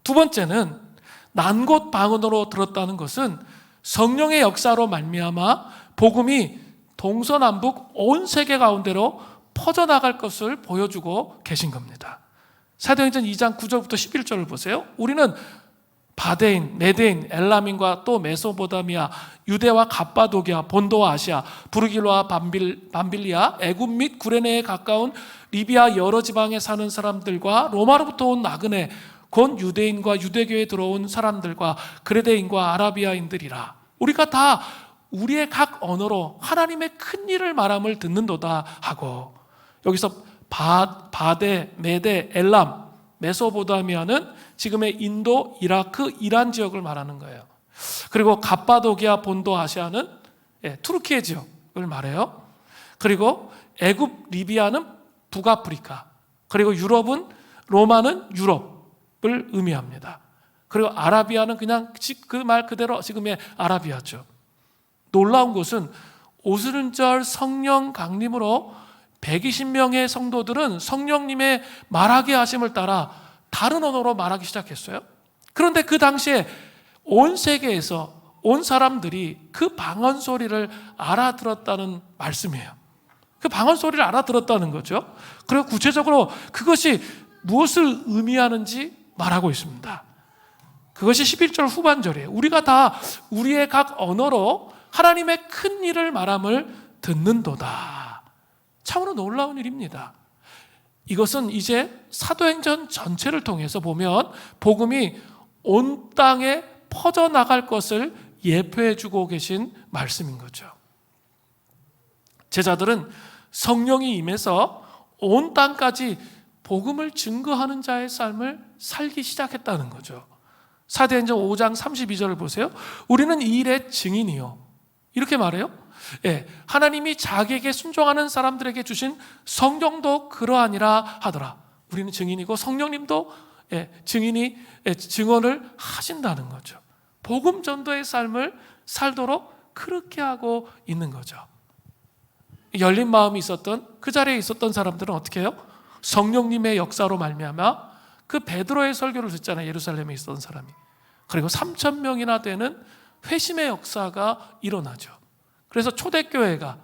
두 번째는 난 곳 방언으로 들었다는 것은 성령의 역사로 말미암아 복음이 동서남북 온 세계 가운데로 퍼져나갈 것을 보여주고 계신 겁니다. 사도행전 2장 9절부터 11절을 보세요. 우리는 바데인, 메데인, 엘람인과 또 메소포타미아, 유대와 갑바도기아, 본도와 아시아, 부르길로와 밤빌리아, 애굽 및 구레네에 가까운 리비아 여러 지방에 사는 사람들과 로마로부터 온 나그네, 곧 유대인과 유대교에 들어온 사람들과 그레데인과 아라비아인들이라. 우리가 다 우리의 각 언어로 하나님의 큰 일을 말함을 듣는도다 하고, 여기서 바데, 메데, 엘람, 메소포타미아는 지금의 인도, 이라크, 이란 지역을 말하는 거예요. 그리고 갑바도기아, 본도 아시아는 투르키의 지역을 말해요. 그리고 애굽, 리비아는 북아프리카, 그리고 로마는 유럽을 의미합니다. 그리고 아라비아는 그냥 그 말 그대로 지금의 아라비아죠. 놀라운 것은 오순절 성령 강림으로 120명의 성도들은 성령님의 말하게 하심을 따라 다른 언어로 말하기 시작했어요. 그런데 그 당시에 온 세계에서 온 사람들이 그 방언 소리를 알아들었다는 말씀이에요. 그 방언 소리를 알아들었다는 거죠. 그리고 구체적으로 그것이 무엇을 의미하는지 말하고 있습니다. 그것이 11절 후반절이에요. 우리가 다 우리의 각 언어로 하나님의 큰 일을 말함을 듣는도다. 참으로 놀라운 일입니다. 이것은 이제 사도행전 전체를 통해서 보면 복음이 온 땅에 퍼져나갈 것을 예표해 주고 계신 말씀인 거죠. 제자들은 성령이 임해서 온 땅까지 복음을 증거하는 자의 삶을 살기 시작했다는 거죠. 사도행전 5장 32절을 보세요. 우리는 이 일의 증인이요. 이렇게 말해요. 하나님이 자기에게 순종하는 사람들에게 주신 성령도 그러하니라 하더라. 우리는 증인이고 성령님도 증언을 하신다는 거죠. 복음 전도의 삶을 살도록 그렇게 하고 있는 거죠. 열린 마음이 있었던 그 자리에 있었던 사람들은 어떻게 해요? 성령님의 역사로 말미암아 그 베드로의 설교를 듣잖아요. 예루살렘에 있었던 사람이. 그리고 3,000명이나 되는 회심의 역사가 일어나죠. 그래서 초대교회가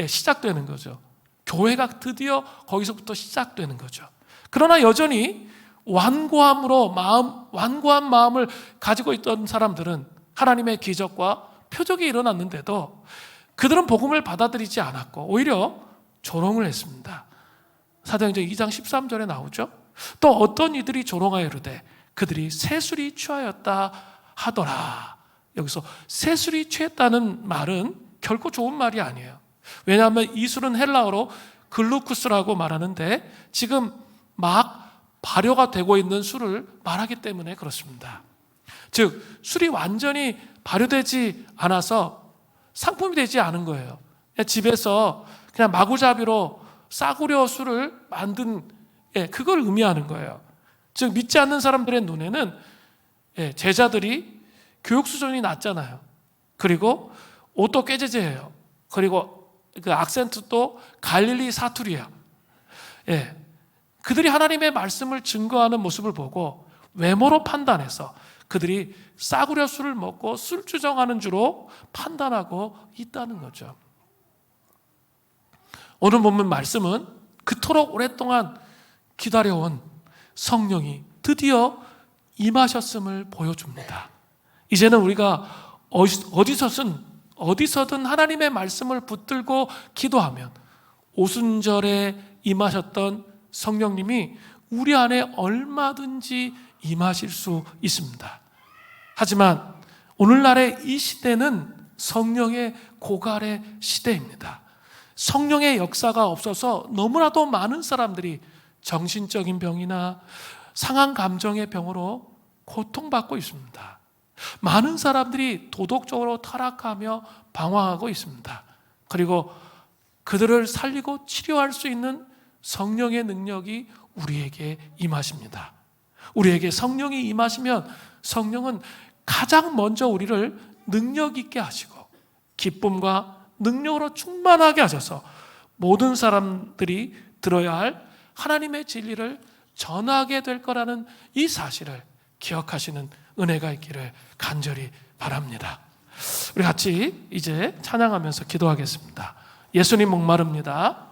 시작되는 거죠. 교회가 드디어 거기서부터 시작되는 거죠. 그러나 여전히 완고한 마음을 가지고 있던 사람들은 하나님의 기적과 표적이 일어났는데도 그들은 복음을 받아들이지 않았고 오히려 조롱을 했습니다. 사도행전 2장 13절에 나오죠. 또 어떤 이들이 조롱하여 이르되 그들이 세술이 취하였다 하더라. 여기서 세술이 취했다는 말은 결코 좋은 말이 아니에요. 왜냐하면 이 술은 헬라어로 글루쿠스라고 말하는데 지금 막 발효가 되고 있는 술을 말하기 때문에 그렇습니다. 즉 술이 완전히 발효되지 않아서 상품이 되지 않은 거예요. 그냥 집에서 그냥 마구잡이로 싸구려 술을 만든 그걸 의미하는 거예요. 즉 믿지 않는 사람들의 눈에는 제자들이 교육 수준이 낮잖아요. 그리고 옷도 꾀제제예요. 그리고 그 악센트도 갈릴리 사투리야. 그들이 하나님의 말씀을 증거하는 모습을 보고 외모로 판단해서 그들이 싸구려 술을 먹고 술주정하는 줄로 판단하고 있다는 거죠. 오늘 본문 말씀은 그토록 오랫동안 기다려온 성령이 드디어 임하셨음을 보여줍니다. 이제는 우리가 어디서든 하나님의 말씀을 붙들고 기도하면 오순절에 임하셨던 성령님이 우리 안에 얼마든지 임하실 수 있습니다. 하지만 오늘날의 이 시대는 성령의 고갈의 시대입니다. 성령의 역사가 없어서 너무나도 많은 사람들이 정신적인 병이나 상한 감정의 병으로 고통받고 있습니다. 많은 사람들이 도덕적으로 타락하며 방황하고 있습니다. 그리고 그들을 살리고 치료할 수 있는 성령의 능력이 우리에게 임하십니다. 우리에게 성령이 임하시면 성령은 가장 먼저 우리를 능력 있게 하시고 기쁨과 능력으로 충만하게 하셔서 모든 사람들이 들어야 할 하나님의 진리를 전하게 될 거라는 이 사실을 기억하시는 은혜가 있기를 간절히 바랍니다. 우리 같이 이제 찬양하면서 기도하겠습니다. 예수님 목마릅니다.